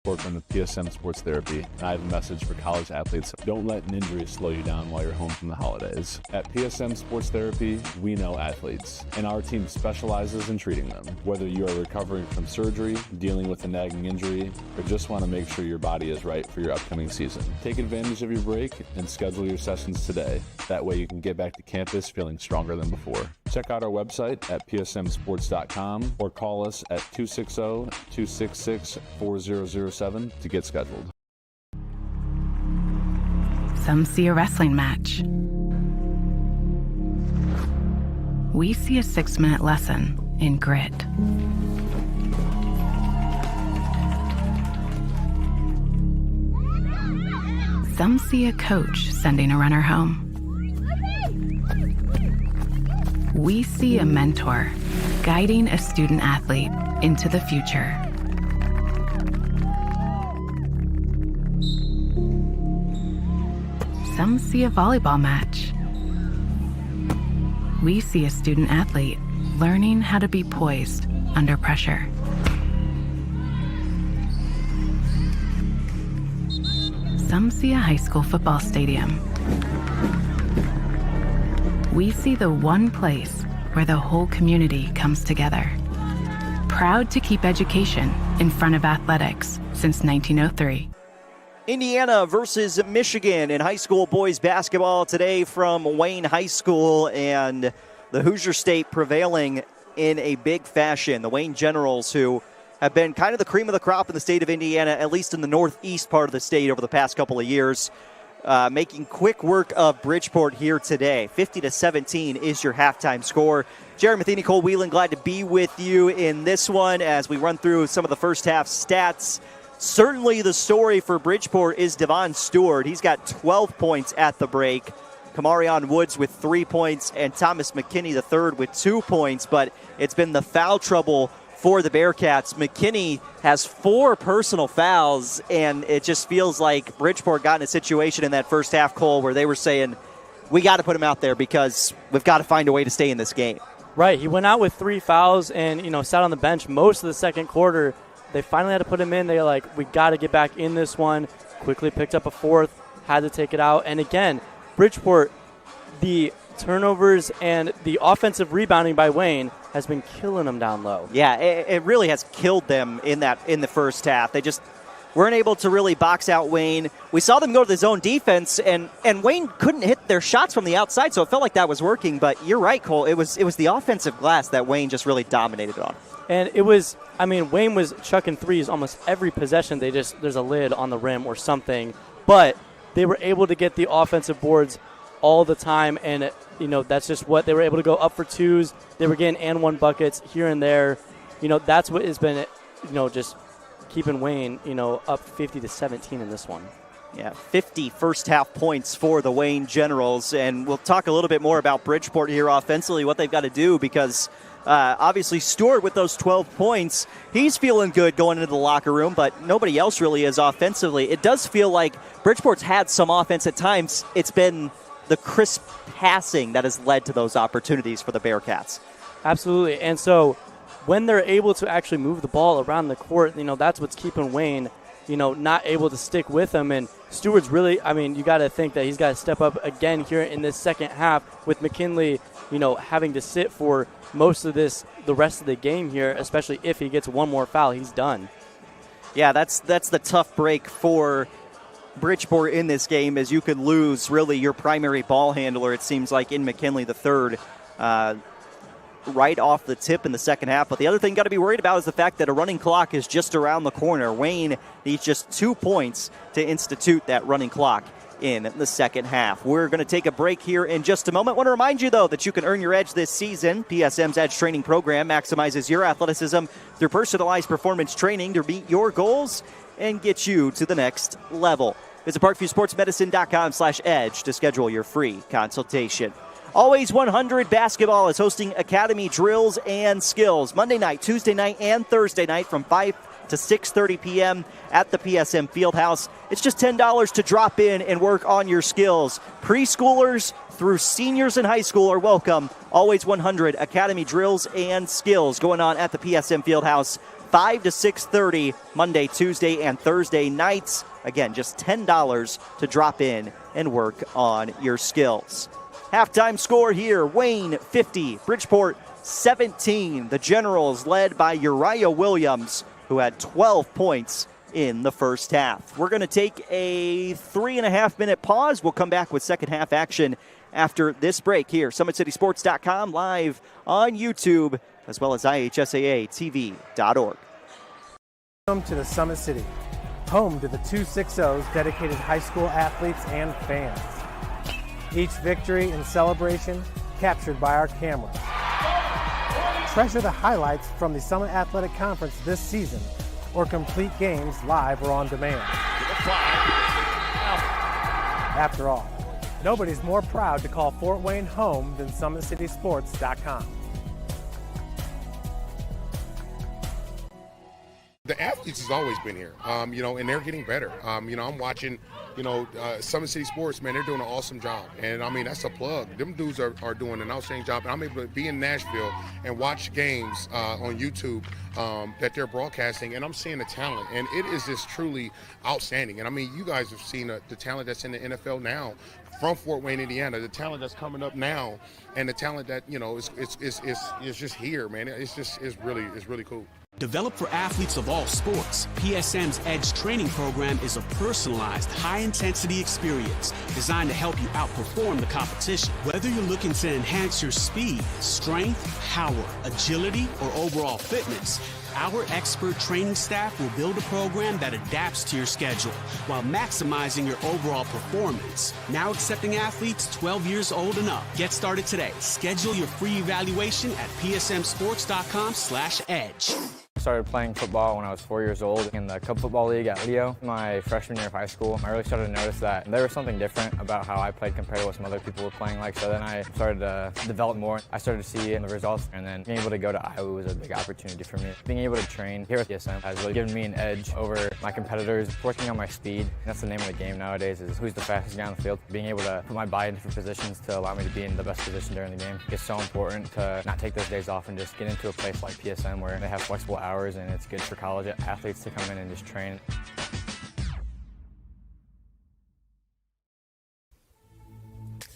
From the PSM Sports Therapy, and I have a message for college athletes. Don't let an injury slow you down while you're home from the holidays. At PSM Sports Therapy, we know athletes, and our team specializes in treating them. Whether you are recovering from surgery, dealing with a nagging injury, or just want to make sure your body is right for your upcoming season, take advantage of your break and schedule your sessions today. That way you can get back to campus feeling stronger than before. Check out our website at psmsports.com or call us at 260-266-4007 to get scheduled. Some see a wrestling match. We see a 6-minute lesson in grit. Some see a coach sending a runner home. We see a mentor guiding a student athlete into the future. Some see a volleyball match. We see a student athlete learning how to be poised under pressure. Some see a high school football stadium. We see the one place where the whole community comes together. Proud to keep education in front of athletics since 1903. Indiana versus Michigan in high school boys basketball today from Wayne High School, and the Hoosier State prevailing in a big fashion. The Wayne Generals, who have been kind of the cream of the crop in the state of Indiana, at least in the northeast part of the state over the past couple of years, making quick work of Bridgeport here today. 50-17 is your halftime score. Jerry Matheny, Cole Whelan, glad to be with you in this one as we run through some of the first half stats. Certainly the story for Bridgeport is Devon Stewart. He's got 12 points at the break. Kamarion Woods with 3 points and Thomas McKinney III with 2 points, but it's been the foul trouble for the Bearcats. McKinney has 4 personal fouls, and it just feels like Bridgeport got in a situation in that first half, Cole, where they were saying, we got to put him out there because we've got to find a way to stay in this game. Right. He went out with 3 fouls and, sat on the bench most of the second quarter. They finally had to put him in. They're like, we got to get back in this one. Quickly picked up a 4th, had to take it out. And again, Bridgeport, the turnovers and the offensive rebounding by Wayne has been killing them down low. Yeah, it really has killed them in the first half. They just weren't able to really box out Wayne. We saw them go to the zone defense, and Wayne couldn't hit their shots from the outside, so it felt like that was working. But you're right, Cole. It was the offensive glass that Wayne just really dominated on. And it was, Wayne was chucking threes almost every possession. There's a lid on the rim or something. But they were able to get the offensive boards all the time, and that's just what they were able to go up for 2s. They were getting and 1 buckets here and there. That's what has been, just keeping Wayne, up 50-17 in this one. Yeah, 50 first half points for the Wayne Generals, and we'll talk a little bit more about Bridgeport here offensively, what they've got to do, because obviously Stewart with those 12 points, he's feeling good going into the locker room, but nobody else really is offensively. It does feel like Bridgeport's had some offense at times. It's been the crisp passing that has led to those opportunities for the Bearcats. Absolutely, and so when they're able to actually move the ball around the court, that's what's keeping Wayne, not able to stick with him. And Stewart's really, you got to think that he's got to step up again here in this second half with McKinley, having to sit for most of the rest of the game here, especially if he gets 1 more foul, he's done. Yeah, that's the tough break for Bridgeport in this game, as you could lose really your primary ball handler, it seems like, in McKinley III. Right off the tip in the second half. But the other thing you got to be worried about is the fact that a running clock is just around the corner. Wayne needs just 2 points to institute that running clock in the second half. We're going to take a break here in just a moment. I want to remind you, though, that you can earn your edge this season. PSM's Edge Training Program maximizes your athleticism through personalized performance training to meet your goals and get you to the next level. Visit parkviewsportsmedicine.com/edge to schedule your free consultation. Always 100 Basketball is hosting Academy Drills and Skills Monday night, Tuesday night, and Thursday night from 5 to 6:30 p.m. at the PSM Fieldhouse. It's just $10 to drop in and work on your skills. Preschoolers through seniors in high school are welcome. Always 100 Academy Drills and Skills going on at the PSM Fieldhouse 5 to 6:30 Monday, Tuesday, and Thursday nights. Again, just $10 to drop in and work on your skills. Halftime score here, Wayne 50, Bridgeport 17. The Generals led by Uriah Williams, who had 12 points in the first half. We're going to take a 3.5-minute pause. We'll come back with second half action after this break here. SummitCitySports.com, live on YouTube, as well as IHSAATV.org. Welcome to the Summit City, home to the 260's dedicated high school athletes and fans. Each victory and celebration captured by our cameras. Treasure the highlights from the Summit Athletic Conference this season, or complete games live or on demand. After all, nobody's more proud to call Fort Wayne home than SummitCitySports.com. The athletes has always been here, and they're getting better. I'm watching, Summit City Sports, man, they're doing an awesome job. And, that's a plug. Them dudes are doing an outstanding job. And I'm able to be in Nashville and watch games on YouTube that they're broadcasting, and I'm seeing the talent. And it is just truly outstanding. And, you guys have seen the talent that's in the NFL now from Fort Wayne, Indiana, the talent that's coming up now, and the talent that, is just here, man. It's really cool. Developed for athletes of all sports, PSM's Edge Training Program is a personalized, high-intensity experience designed to help you outperform the competition. Whether you're looking to enhance your speed, strength, power, agility, or overall fitness, our expert training staff will build a program that adapts to your schedule while maximizing your overall performance. Now accepting athletes 12 years old and up. Get started today. Schedule your free evaluation at psmsports.com/edge. I started playing football when I was 4 years old in the Club Football League at Leo. My freshman year of high school, I really started to notice that there was something different about how I played compared to what some other people were playing like. So then I started to develop more. I started to see the results, and then being able to go to Iowa was a big opportunity for me. Being able to train here at PSM has really given me an edge over my competitors. Working on my speed, that's the name of the game nowadays, is who's the fastest guy on the field. Being able to put my body in different positions to allow me to be in the best position during the game. It's so important to not take those days off and just get into a place like PSM where they have flexible hours, and it's good for college athletes to come in and just train.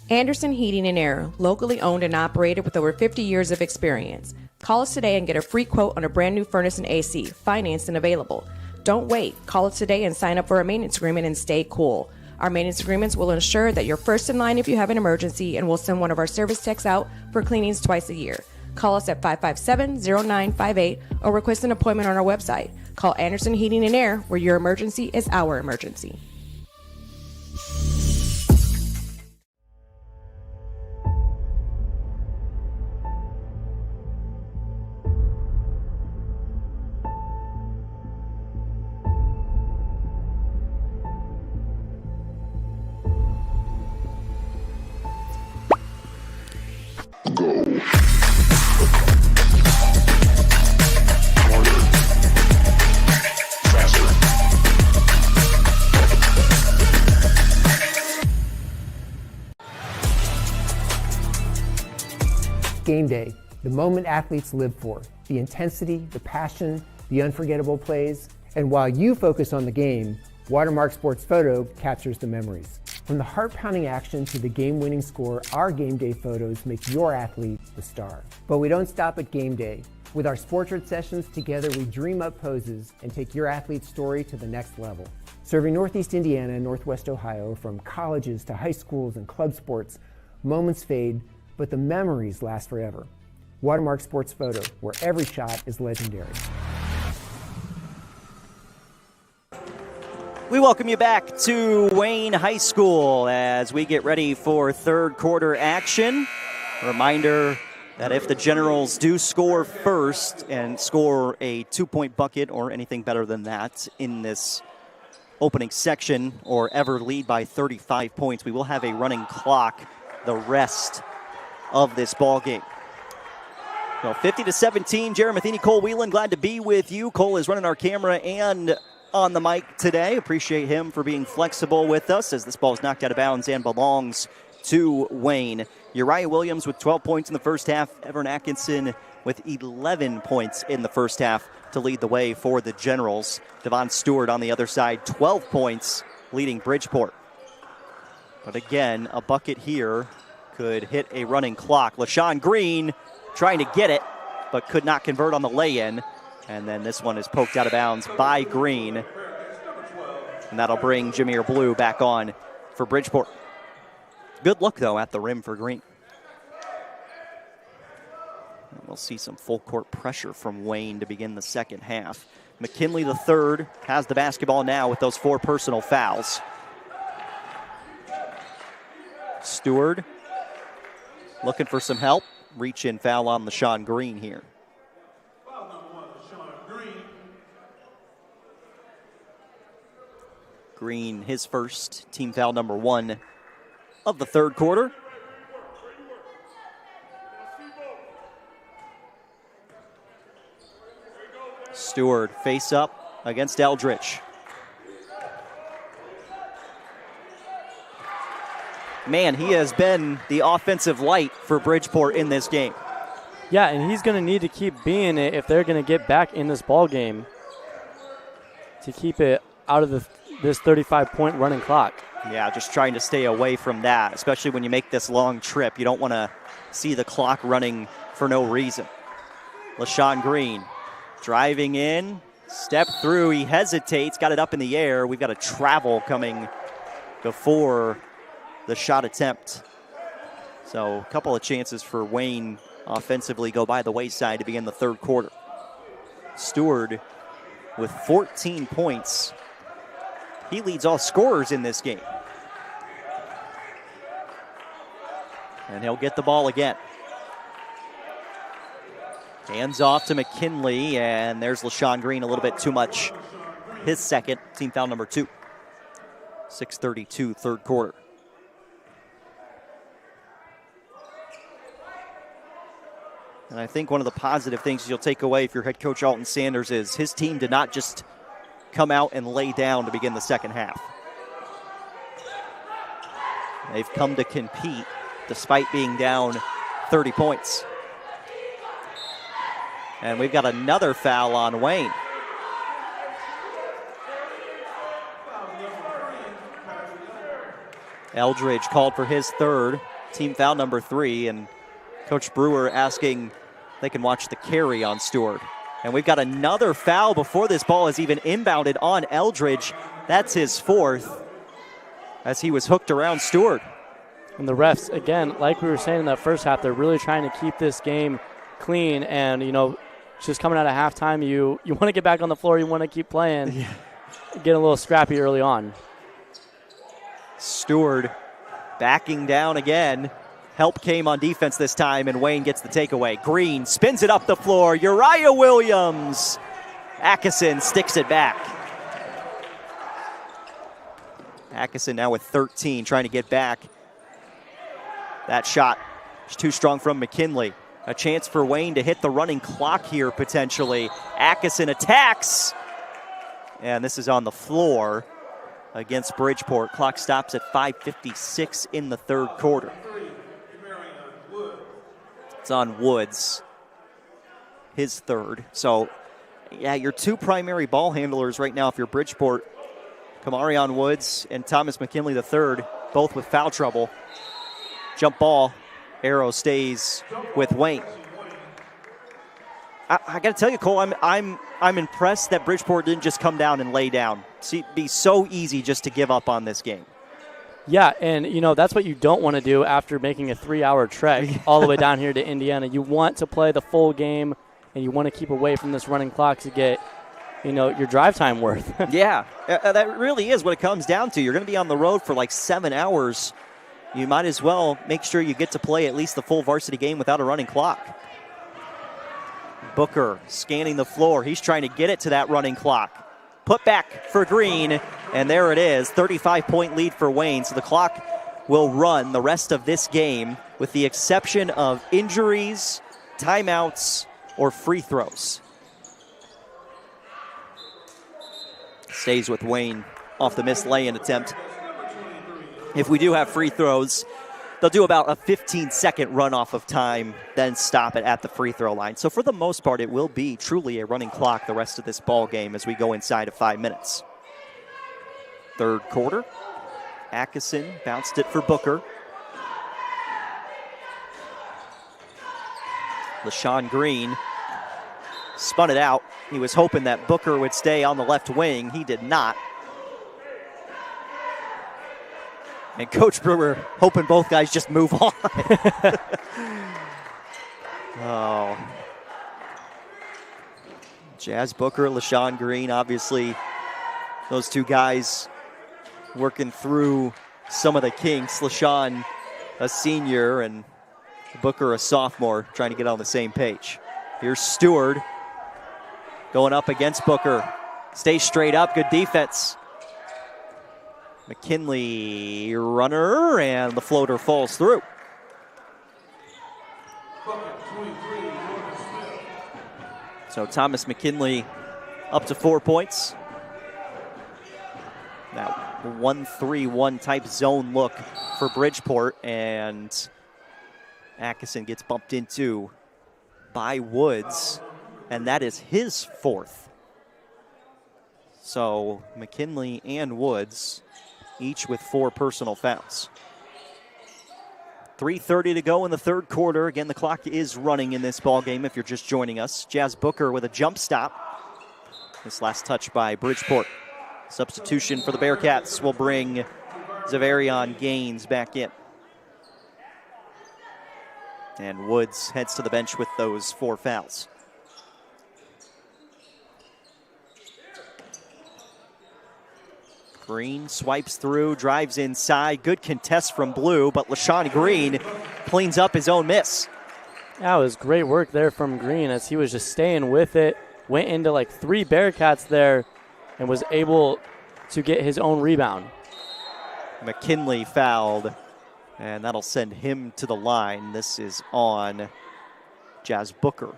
Anderson Heating and Air, locally owned and operated with over 50 years of experience. Call us today and get a free quote on a brand new furnace and AC, financed and available. Don't wait. Call us today and sign up for a maintenance agreement and stay cool. Our maintenance agreements will ensure that you're first in line if you have an emergency, and we'll send one of our service techs out for cleanings twice a year. Call us at 557-0958 or request an appointment on our website. Call Anderson Heating and Air, where your emergency is our emergency. Game day, the moment athletes live for, the intensity, the passion, the unforgettable plays. And while you focus on the game, Watermark Sports Photo captures the memories. From the heart-pounding action to the game-winning score, our game day photos make your athlete the star. But we don't stop at game day. With our Sportrait sessions, together we dream up poses and take your athlete's story to the next level. Serving Northeast Indiana and Northwest Ohio, from colleges to high schools and club sports, moments fade, but the memories last forever. Watermark Sports Photo, where every shot is legendary. We welcome you back to Wayne High School as we get ready for third quarter action. Reminder that if the Generals do score first and score a 2-point bucket or anything better than that in this opening section or ever lead by 35 points, we will have a running clock the rest of this ball game. So 50-17, Jerry Matheny, Cole Whelan, glad to be with you. Cole is running our camera and on the mic today. Appreciate him for being flexible with us as this ball is knocked out of bounds and belongs to Wayne. Uriah Williams with 12 points in the first half. Everett Atkinson with 11 points in the first half to lead the way for the Generals. Devon Stewart on the other side, 12 points, leading Bridgeport. But again, a bucket here could hit a running clock. LaShawn Green trying to get it, but could not convert on the lay-in. And then this one is poked out of bounds by Green. And that'll bring Jameer Blue back on for Bridgeport. Good look, though, at the rim for Green. And we'll see some full court pressure from Wayne to begin the second half. McKinley III has the basketball now with those 4 personal fouls. Stewart looking for some help. Reach-in foul on LaShawn Green here. Green, his first, team foul number 1 of the third quarter. Stewart face up against Eldridge. Man, he has been the offensive light for Bridgeport in this game. Yeah, and he's going to need to keep being it if they're going to get back in this ball game to keep it out of this 35-point running clock. Yeah, just trying to stay away from that, especially when you make this long trip. You don't want to see the clock running for no reason. LaShawn Green driving in, step through, he hesitates, got it up in the air. We've got a travel coming before the shot attempt. So a couple of chances for Wayne offensively go by the wayside to begin the third quarter. Stewart with 14 points. He leads all scorers in this game. And he'll get the ball again. Hands off to McKinley, and there's LaShawn Green, a little bit too much. His second, team foul number 2. 6:32, third quarter. And I think one of the positive things you'll take away if you're head coach Alton Sanders is his team did not just come out and lay down to begin the second half. They've come to compete despite being down 30 points. And we've got another foul on Wayne. Eldridge called for his third, team foul number 3, and Coach Brewer asking they can watch the carry on Stewart. And we've got another foul before this ball is even inbounded on Eldridge. That's his 4th as he was hooked around Stewart. And the refs, again, like we were saying in that first half, they're really trying to keep this game clean. And, you know, just coming out of halftime, you want to get back on the floor. You want to keep playing. Yeah. Get a little scrappy early on. Stewart backing down again. Help came on defense this time, and Wayne gets the takeaway. Green spins it up the floor. Uriah Williams. Atkinson sticks it back. Atkinson now with 13, trying to get back. That shot is too strong from McKinley. A chance for Wayne to hit the running clock here, potentially. Atkinson attacks. And this is on the floor against Bridgeport. Clock stops at 5:56 in the third quarter. It's on Woods, his third. So, yeah, your 2 primary ball handlers right now, if you're Bridgeport, Kamarion Woods and Thomas McKinley III, both with foul trouble. Jump ball, arrow stays with Wayne. I got to tell you, Cole, I'm impressed that Bridgeport didn't just come down and lay down. See, it'd be so easy just to give up on this game. Yeah, and, you know, that's what you don't want to do after making a 3-hour trek all the way down here to Indiana. You want to play the full game, and you want to keep away from this running clock to get your drive time worth. Yeah, that really is what it comes down to. You're going to be on the road for like 7 hours. You might as well make sure you get to play at least the full varsity game without a running clock. Booker scanning the floor. He's trying to get it to that running clock. Put back for Green, and there it is. 35-point lead for Wayne. So the clock will run the rest of this game with the exception of injuries, timeouts, or free throws. Stays with Wayne off the missed lay-in attempt. If we do have free throws, they'll do about a 15-second runoff of time, then stop it at the free throw line. So for the most part, it will be truly a running clock the rest of this ball game as we go inside of 5 minutes. Third quarter, Atkinson bounced it for Booker. LaShawn Green spun it out. He was hoping that Booker would stay on the left wing. He did not. And Coach Brewer hoping both guys just move on. Oh. Jazz Booker, LaShawn Green, obviously those two guys working through some of the kinks. LaShawn, a senior, and Booker, a sophomore, trying to get on the same page. Here's Stewart going up against Booker. Stays straight up, good defense. McKinley runner, and the floater falls through. So Thomas McKinley up to 4 points. That 1-3-1 type zone look for Bridgeport, and Atkinson gets bumped into by Woods, and that is his fourth. So McKinley and Woods, each with 4 personal fouls. 3:30 to go in the third quarter. Again, the clock is running in this ball game if you're just joining us. Jazz Booker with a jump stop. This last touch by Bridgeport. Substitution for the Bearcats will bring Zavarion Gaines back in. And Woods heads to the bench with those 4 fouls. Green swipes through, drives inside. Good contest from Blue, but LaShawn Green cleans up his own miss. That was great work there from Green as he was just staying with it. Went into like 3 Bearcats there and was able to get his own rebound. McKinley fouled, and that'll send him to the line. This is on Jazz Booker.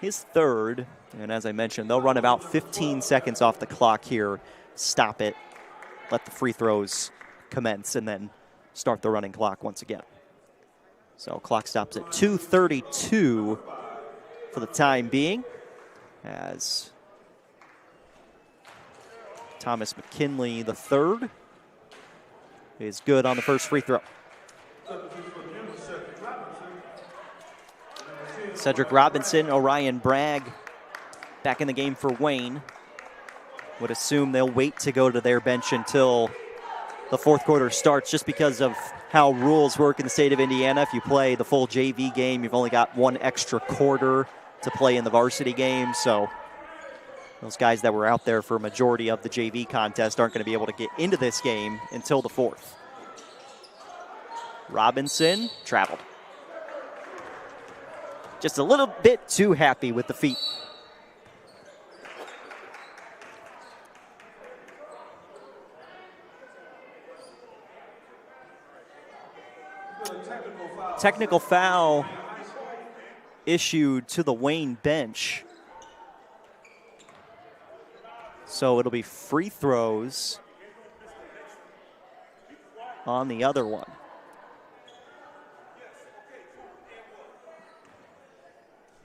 His third, and as I mentioned, they'll run about 15 seconds off the clock here, stop it, let the free throws commence, and then start the running clock once again. So clock stops at 2:32 for the time being, as Thomas McKinley, the third, is good on the first free throw. Cedric Robinson, Orion Bragg back in the game for Wayne. Would assume they'll wait to go to their bench until the fourth quarter starts just because of how rules work in the state of Indiana. If you play the full JV game, you've only got 1 extra quarter to play in the varsity game. So those guys that were out there for a majority of the JV contest aren't going to be able to get into this game until the fourth. Robinson traveled. Just a little bit too happy with the feet. Technical foul issued to the Wayne bench. So it'll be free throws on the other one.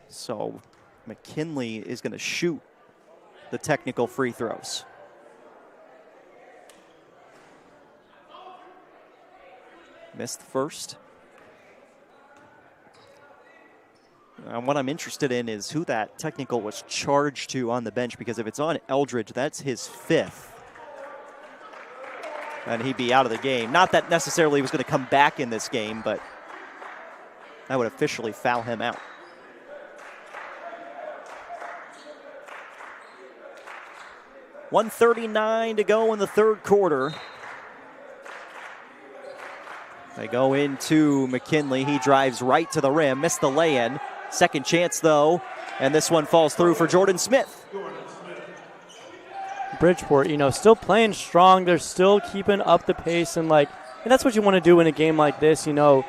So McKinley is going to shoot the technical free throws. Missed the first. And what I'm interested in is who that technical was charged to on the bench, because if it's on Eldridge, that's his 5th. And he'd be out of the game. Not that necessarily he was going to come back in this game, but that would officially foul him out. 1:39 to go in the third quarter. They go into McKinley. He drives right to the rim, missed the lay-in. Second chance, though, and this one falls through for Jordan Smith. Bridgeport, still playing strong. They're still keeping up the pace, and that's what you want to do in a game like this. You know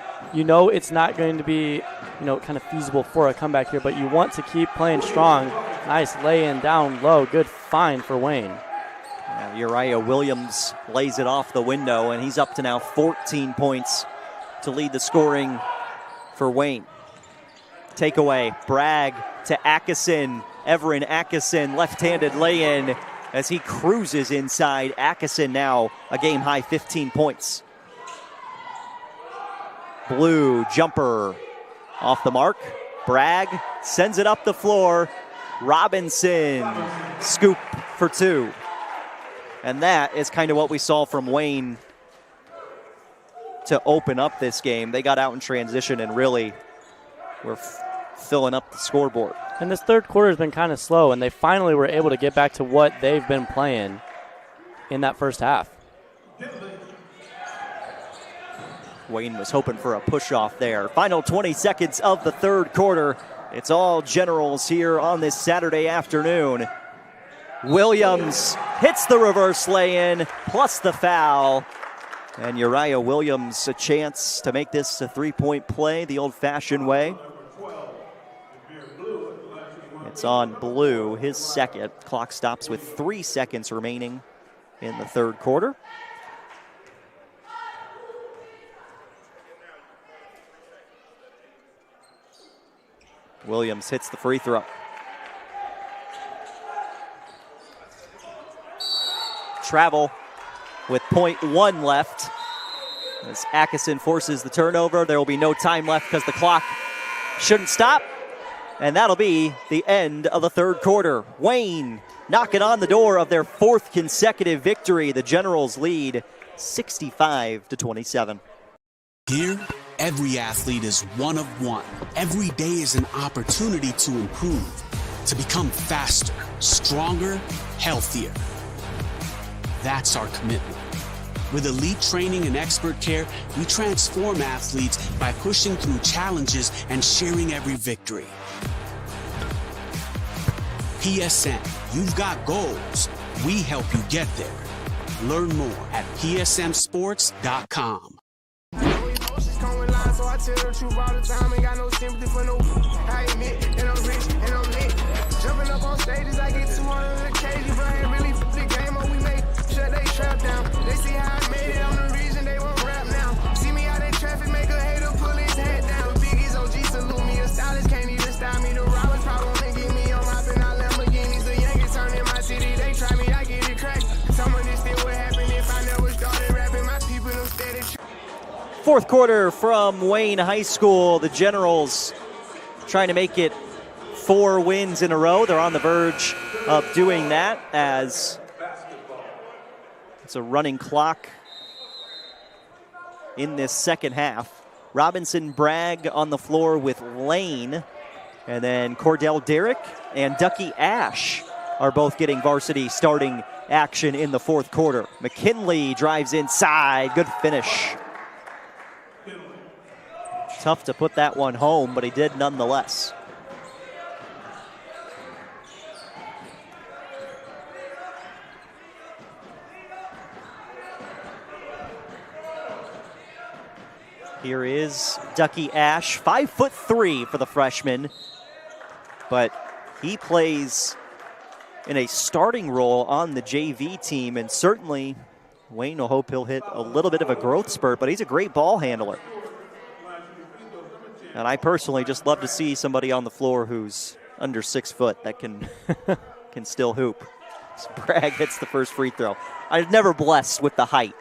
it's not going to be, kind of feasible for a comeback here, but you want to keep playing strong. Nice lay-in down low. Good find for Wayne. Uriah Williams lays it off the window, and he's up to now 14 points to lead the scoring for Wayne. Takeaway, Bragg to Atkinson. Everin Atkinson, left-handed lay-in as he cruises inside. Atkinson now a game-high 15 points. Blue jumper off the mark. Bragg sends it up the floor. Robinson, scoop for two. And that is kind of what we saw from Wayne to open up this game. They got out in transition and really were filling up the scoreboard. And this third quarter has been kind of slow, and they finally were able to get back to what they've been playing in that first half. Wayne was hoping for a push-off there. Final 20 seconds of the third quarter. It's all Generals here on this Saturday afternoon. Williams hits the reverse lay-in, plus the foul. And Uriah Williams a chance to make this a three-point play the old-fashioned way. It's on Blue, his second. Clock stops with 3 seconds remaining in the third quarter. Williams hits the free throw. Travel with .1 left. As Atkinson forces the turnover, there will be no time left because the clock shouldn't stop. And that'll be the end of the third quarter. Wayne knocking on the door of their fourth consecutive victory. The Generals lead 65-27. Here, every athlete is one of one. Every day is an opportunity to improve, to become faster, stronger, healthier. That's our commitment. With elite training and expert care, we transform athletes by pushing through challenges and sharing every victory. PSN, you've got goals. We help you get there. Learn more at psmsports.com. So I tell the truth all the time, ain't got no sympathy for no. I admit, and I'm rich, and I'm lit. Jumping up on stages, I get 200 occasions, but I ain't really the game on we make. Shut they trap down. They see how I made it, I'm the reason they won't rap now. See me out in traffic, make a hater pull his head down. Biggie's OG salute me, a stylist can't even style me. The robbers probably wanna get me on rapping out Lamborghinis. The Yankees turn in my city, they try me, I get it cracked. Some of this still would happen if I never started rapping. My people don't steady. Fourth quarter from Wayne High School. The Generals trying to make it 4 wins in a row. They're on the verge of doing that as it's a running clock in this second half. Robinson Bragg on the floor with Lane. And then Cordell Derrick and Ducky Ash are both getting varsity starting action in the fourth quarter. McKinley drives inside. Good finish. Tough to put that one home, but he did nonetheless. Here is Ducky Ash, 5'3" for the freshman, but he plays in a starting role on the JV team, and certainly Wayne will hope he'll hit a little bit of a growth spurt, but he's a great ball handler. And I personally just love to see somebody on the floor who's under 6 foot that can still hoop. So Bragg hits the first free throw. I'm never blessed with the height.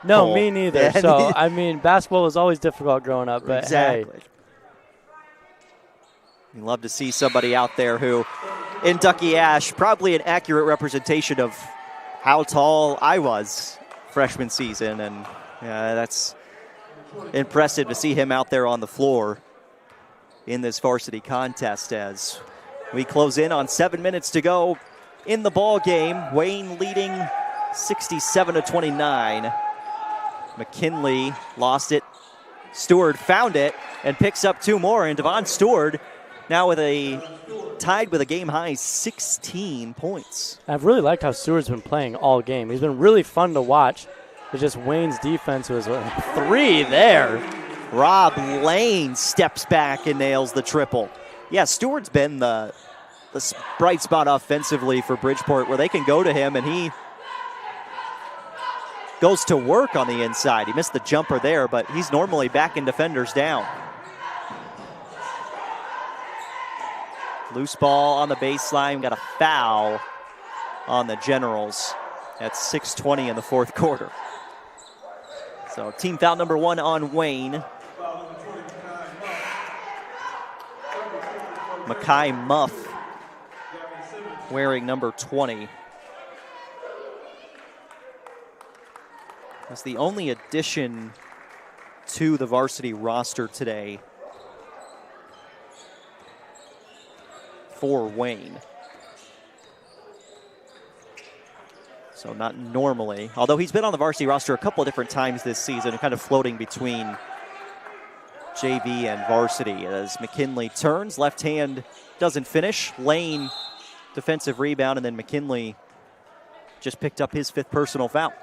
No, Cole. me neither. So, I mean, basketball was always difficult growing up, but exactly. Hey. You love to see somebody out there who, in Ducky Ash, probably an accurate representation of how tall I was freshman season, and that's impressive to see him out there on the floor in this varsity contest as we close in on 7 minutes to go in the ball game. Wayne leading 67-29. McKinley lost it. Stewart found it and picks up 2 more. And Devon Stewart now tied with a game-high 16 points. I've really liked how Stewart's been playing all game. He's been really fun to watch. It's just Wayne's defense was 3 there. Rob Lane steps back and nails the triple. Yeah, Stewart's been the bright spot offensively for Bridgeport, where they can go to him and he goes to work on the inside. He missed the jumper there, but he's normally backing defenders down. Loose ball on the baseline. Got a foul on the Generals at 6:20 in the fourth quarter. So team foul number 1 on Wayne. Makai Muff wearing number 20. That's the only addition to the varsity roster today for Wayne. So not normally, although he's been on the varsity roster a couple of different times this season, kind of floating between JV and varsity. As McKinley turns, left hand doesn't finish. Lane, defensive rebound, and then McKinley just picked up his 5th personal foul.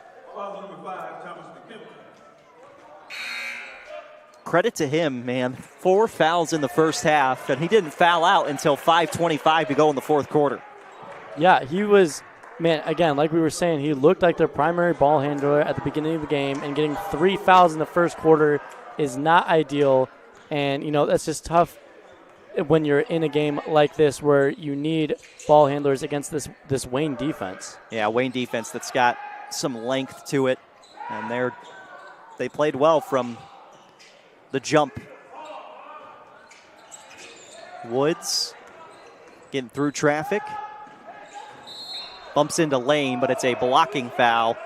Credit to him, man. 4 fouls in the first half, and he didn't foul out until 5:25 to go in the fourth quarter. Yeah, he was, man, again, like we were saying, he looked like their primary ball handler at the beginning of the game, and getting 3 fouls in the first quarter is not ideal. And, you know, that's just tough when you're in a game like this where you need ball handlers against this Wayne defense. Yeah, Wayne defense that's got some length to it, and they played well from the jump. Woods getting through traffic. Bumps into Lane, but it's a blocking foul.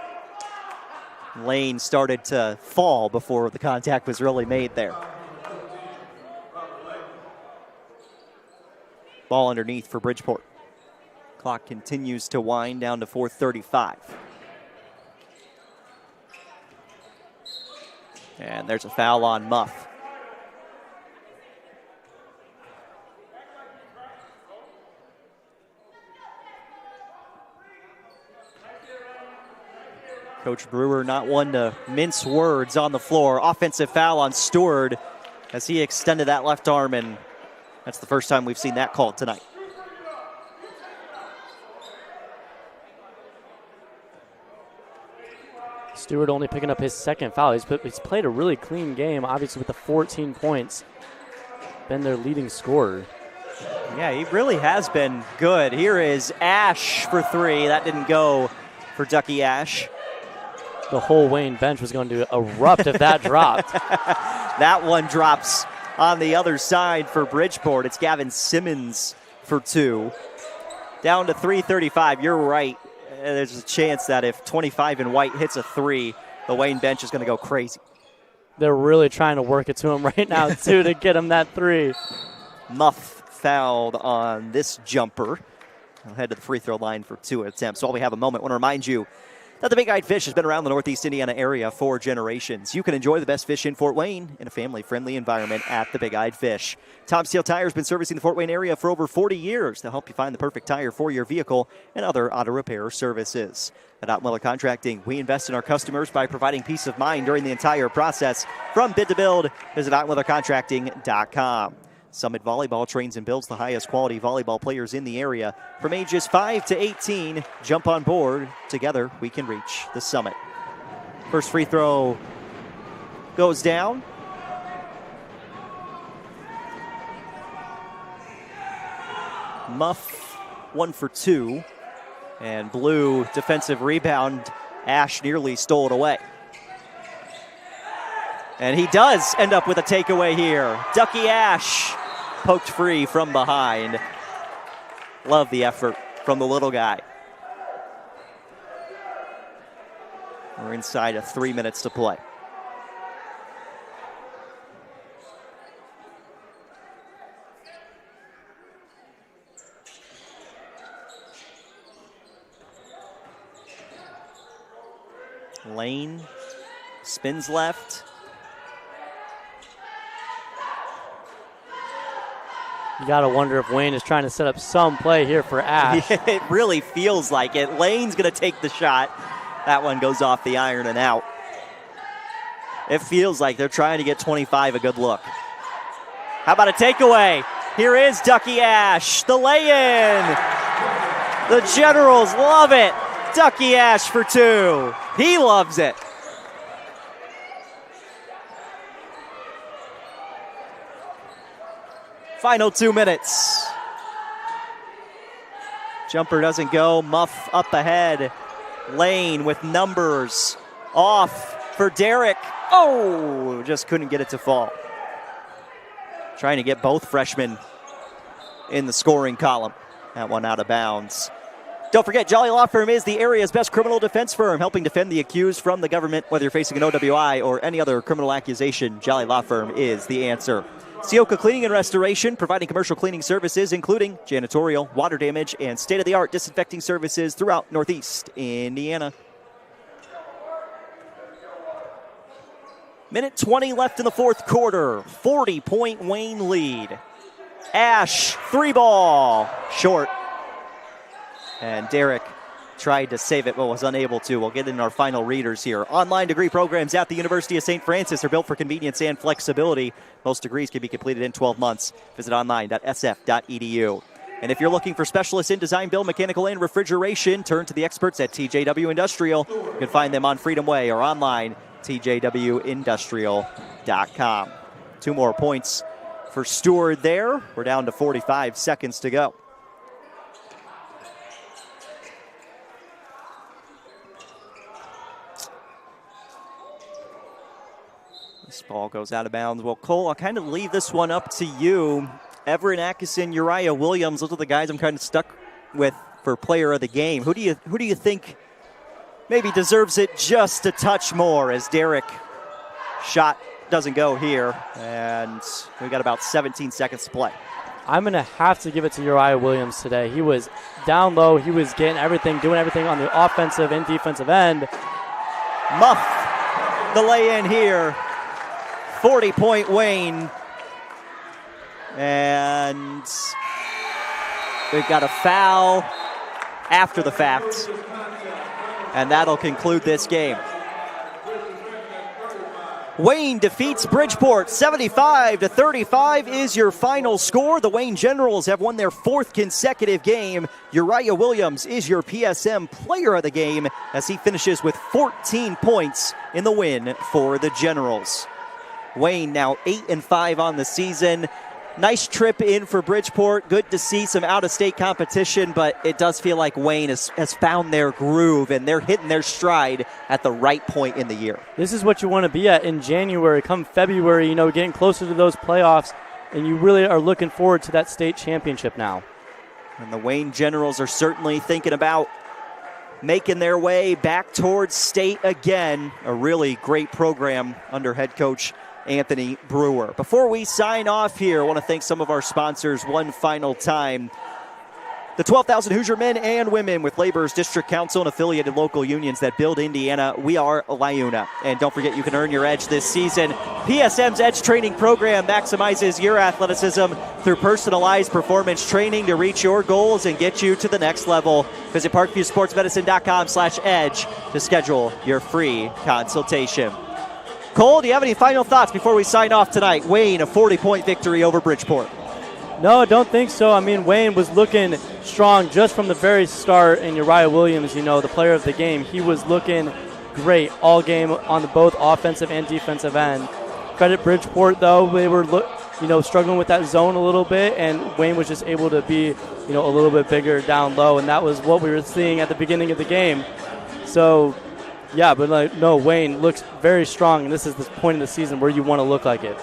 Lane started to fall before the contact was really made there. Ball underneath for Bridgeport. Clock continues to wind down to 4:35. And there's a foul on Muff. Coach Brewer not one to mince words on the floor. Offensive foul on Stewart as he extended that left arm, and that's the first time we've seen that called tonight. Stewart only picking up his 2nd foul. He's played a really clean game, obviously with the 14 points. Been their leading scorer. Yeah, he really has been good. Here is Ash for 3. That didn't go for Ducky Ash. The whole Wayne bench was going to erupt if that dropped. That one drops on the other side for Bridgeport. It's Gavin Simmons for 2. Down to 3:35. You're right. There's a chance that if 25 and White hits a 3, the Wayne bench is going to go crazy. They're really trying to work it to him right now, too, to get him that 3. Muff fouled on this jumper. He'll head to the free throw line for 2 attempts. So while we have a moment, I want to remind you that the Big Eyed Fish has been around the Northeast Indiana area for generations. You can enjoy the best fish in Fort Wayne in a family-friendly environment at the Big Eyed Fish. Tom Steele Tire has been servicing the Fort Wayne area for over 40 years to help you find the perfect tire for your vehicle and other auto repair services. At Ottmuller Contracting, we invest in our customers by providing peace of mind during the entire process. From bid to build, visit OttmullerContracting.com. Summit Volleyball trains and builds the highest quality volleyball players in the area. From ages 5 to 18, jump on board. Together, we can reach the summit. First free throw goes down. Muff, 1 for 2. And Blue, defensive rebound. Ash nearly stole it away. And he does end up with a takeaway here. Ducky Ash poked free from behind. Love the effort from the little guy. We're inside of 3 minutes to play. Lane spins left. You got to wonder if Wayne is trying to set up some play here for Ash. It really feels like it. Lane's going to take the shot. That one goes off the iron and out. It feels like they're trying to get 25 a good look. How about a takeaway? Here is Ducky Ash, the lay-in. The Generals love it. Ducky Ash for 2. He loves it. Final 2 minutes. Jumper doesn't go. Muff up ahead. Lane with numbers. Off for Derek. Oh, just couldn't get it to fall. Trying to get both freshmen in the scoring column. That one out of bounds. Don't forget, Jolly Law Firm is the area's best criminal defense firm, helping defend the accused from the government. Whether you're facing an OWI or any other criminal accusation, Jolly Law Firm is the answer. Sioka Cleaning and Restoration, providing commercial cleaning services, including janitorial, water damage, and state-of-the-art disinfecting services throughout Northeast Indiana. Minute 20 left in the fourth quarter. 40-point Wayne lead. Ash, 3-ball, short. And Derek tried to save it but was unable to. We'll get in our final readers here. Online degree programs at the University of St. Francis are built for convenience and flexibility. Most degrees can be completed in 12 months. Visit online.sf.edu. And if you're looking for specialists in design, build, mechanical, and refrigeration, turn to the experts at TJW Industrial. You can find them on Freedom Way or online, tjwindustrial.com. 2 more points for Stewart there. We're down to 45 seconds to go. This ball goes out of bounds. Well, Cole, I'll kind of leave this one up to you. Everett Atkinson, Uriah Williams, those are the guys I'm kind of stuck with for player of the game. Who do you think maybe deserves it just a touch more, as Derek shot doesn't go here, and we got about 17 seconds to play. I'm going to have to give it to Uriah Williams today. He was down low. He was getting everything, doing everything on the offensive and defensive end. Muff the lay-in here. 40-point Wayne. And we've got a foul after the fact. And that'll conclude this game. Wayne defeats Bridgeport 75-35 is your final score. The Wayne Generals have won their 4th consecutive game. Uriah Williams is your PSM player of the game as he finishes with 14 points in the win for the Generals. Wayne now 8-5 on the season. Nice trip in for Bridgeport. Good to see some out-of-state competition, but it does feel like Wayne has found their groove, and they're hitting their stride at the right point in the year. This is what you want to be at in January. Come February, getting closer to those playoffs, and you really are looking forward to that state championship now. And the Wayne Generals are certainly thinking about making their way back towards state again. A really great program under head coach Anthony Brewer. Before we sign off here, I want to thank some of our sponsors one final time. The 12,000 Hoosier men and women with Labor's District Council and affiliated local unions that build Indiana. We are LIUNA. And don't forget, you can earn your edge this season. PSM's Edge Training Program maximizes your athleticism through personalized performance training to reach your goals and get you to the next level. Visit parkviewsportsmedicine.com/edge to schedule your free consultation. Cole, do you have any final thoughts before we sign off tonight? Wayne, a 40-point victory over Bridgeport. No, I don't think so. I mean, Wayne was looking strong just from the very start, and Uriah Williams, the player of the game, he was looking great all game on both offensive and defensive end. Credit Bridgeport, though. They were struggling with that zone a little bit, and Wayne was just able to be a little bit bigger down low, and that was what we were seeing at the beginning of the game. So, yeah, but Wayne looks very strong, and this is the point in the season where you want to look like it.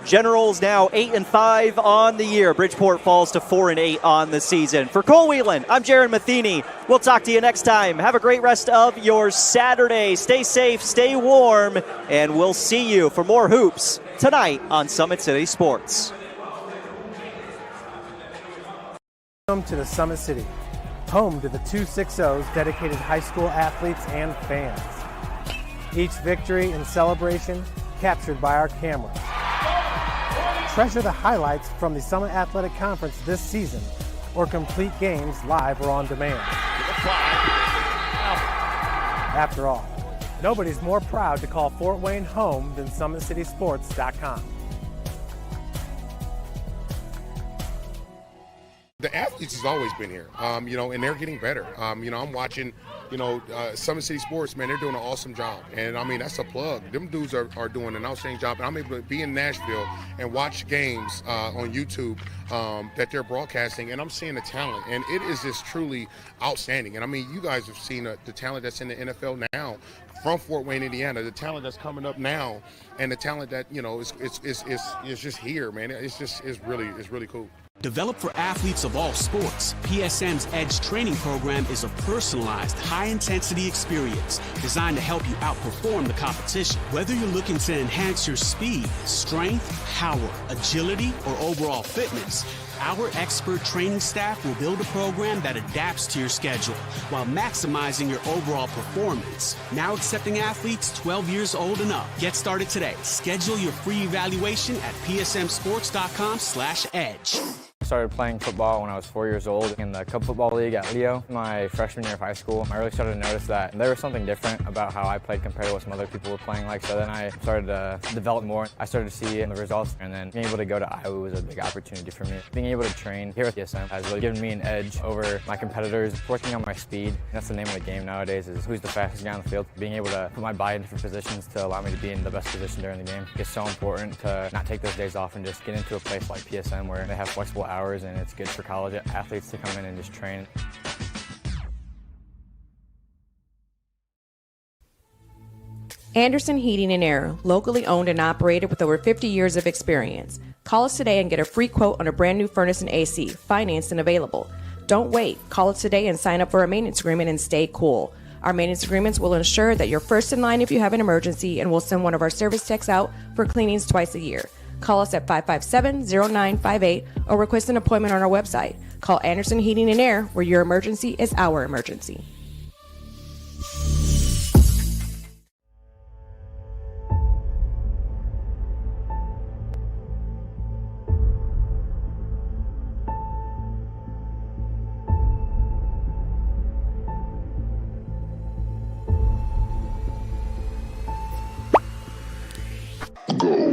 Generals now 8-5 on the year. Bridgeport falls to 4-8 on the season. For Cole Whelan, I'm Jaron Matheny. We'll talk to you next time. Have a great rest of your Saturday. Stay safe, stay warm, and we'll see you for more hoops tonight on Summit City Sports. Welcome to the Summit City, home to the 260's dedicated high school athletes and fans. Each victory and celebration captured by our cameras. Treasure the highlights from the Summit Athletic Conference this season, or complete games live or on demand. After all, nobody's more proud to call Fort Wayne home than SummitCitySports.com. The athletes has always been here, and they're getting better. I'm watching, Summit City Sports, man, they're doing an awesome job. And, that's a plug. Them dudes are doing an outstanding job. And I'm able to be in Nashville and watch games on YouTube that they're broadcasting, and I'm seeing the talent. And it is just truly outstanding. And, you guys have seen the talent that's in the NFL now from Fort Wayne, Indiana, the talent that's coming up now, and the talent that, is just here, man. It's really cool. Developed for athletes of all sports, PSM's Edge training program is a personalized, high-intensity experience designed to help you outperform the competition. Whether you're looking to enhance your speed, strength, power, agility, or overall fitness, our expert training staff will build a program that adapts to your schedule while maximizing your overall performance. Now accepting athletes 12 years old and up. Get started today. Schedule your free evaluation at psmsports.com/edge. I started playing football when I was 4 years old in the Cup Football League at Leo. My freshman year of high school, I really started to notice that there was something different about how I played compared to what some other people were playing like. So then I started to develop more. I started to see the results, and then being able to go to Iowa was a big opportunity for me. Being able to train here at PSM has really given me an edge over my competitors. Working on my speed, that's the name of the game nowadays, is who's the fastest guy on the field. Being able to put my body in different positions to allow me to be in the best position during the game. It's so important to not take those days off and just get into a place like PSM where they have flexible hours, and it's good for college athletes to come in and just train. Anderson Heating and Air, locally owned and operated with over 50 years of experience. Call us today and get a free quote on a brand new furnace and AC, financed and available. Don't wait. Call us today and sign up for a maintenance agreement and stay cool. Our maintenance agreements will ensure that you're first in line if you have an emergency, and we'll send one of our service techs out for cleanings twice a year. Call us at 557-0958 or request an appointment on our website. Call Anderson Heating and Air, where your emergency is our emergency. Go.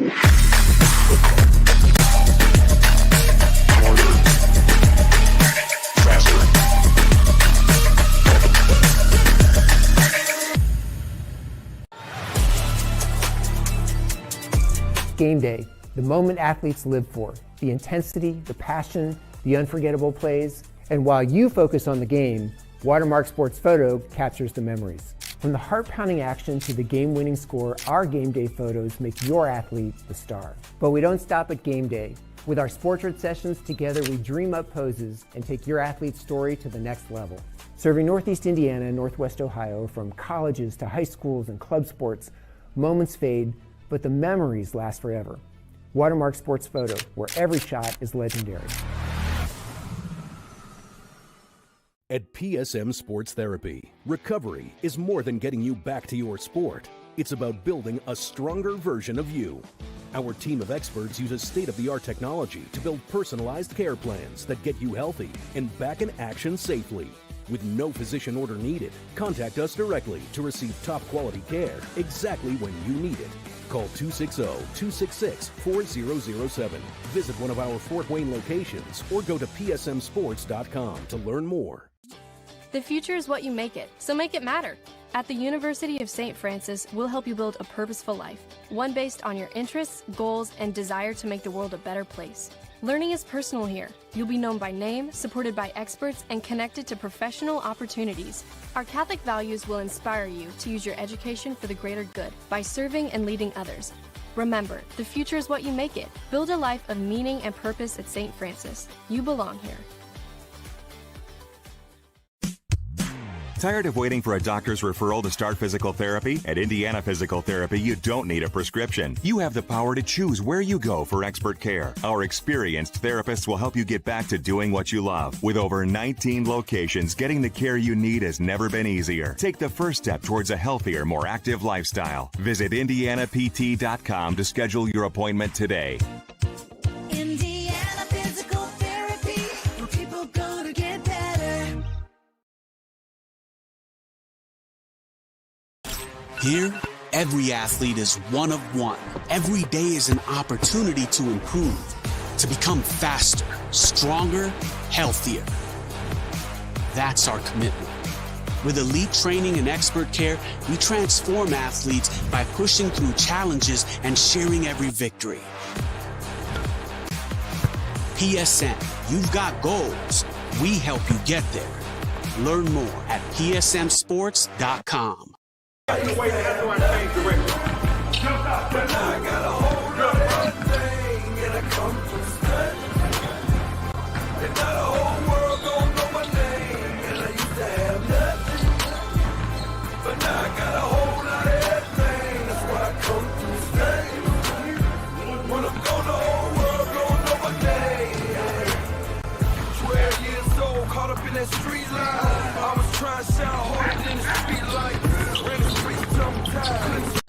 Game day, the moment athletes live for, the intensity, the passion, the unforgettable plays, and while you focus on the game, Watermark Sports Photo captures the memories. From the heart-pounding action to the game-winning score, our game day photos make your athlete the star. But we don't stop at game day. With our Sportrait sessions together, we dream up poses and take your athlete's story to the next level. Serving Northeast Indiana and Northwest Ohio, from colleges to high schools and club sports, moments fade, but the memories last forever. Watermark Sports Photo, where every shot is legendary. At PSM Sports Therapy, recovery is more than getting you back to your sport. It's about building a stronger version of you. Our team of experts uses state-of-the-art technology to build personalized care plans that get you healthy and back in action safely. With no physician order needed, contact us directly to receive top-quality care exactly when you need it. Call 260-266-4007. Visit one of our Fort Wayne locations or go to psmsports.com to learn more. The future is what you make it, so make it matter. At the University of St. Francis, we'll help you build a purposeful life, one based on your interests, goals, and desire to make the world a better place. Learning is personal here. You'll be known by name, supported by experts, and connected to professional opportunities. Our Catholic values will inspire you to use your education for the greater good by serving and leading others. Remember, the future is what you make it. Build a life of meaning and purpose at St. Francis. You belong here. Tired of waiting for a doctor's referral to start physical therapy? At Indiana Physical Therapy, you don't need a prescription. You have the power to choose where you go for expert care. Our experienced therapists will help you get back to doing what you love. With over 19 locations, getting the care you need has never been easier. Take the first step towards a healthier, more active lifestyle. Visit IndianaPT.com to schedule your appointment today. Indiana Physical Therapy, where people go to get better. Here, every athlete is one of one. Every day is an opportunity to improve, to become faster, stronger, healthier. That's our commitment. With elite training and expert care, we transform athletes by pushing through challenges and sharing every victory. PSN, you've got goals. We help you get there. Learn more at psmsports.com. Street life, I was trying to sound harder than the street light. Ran the streets sometimes.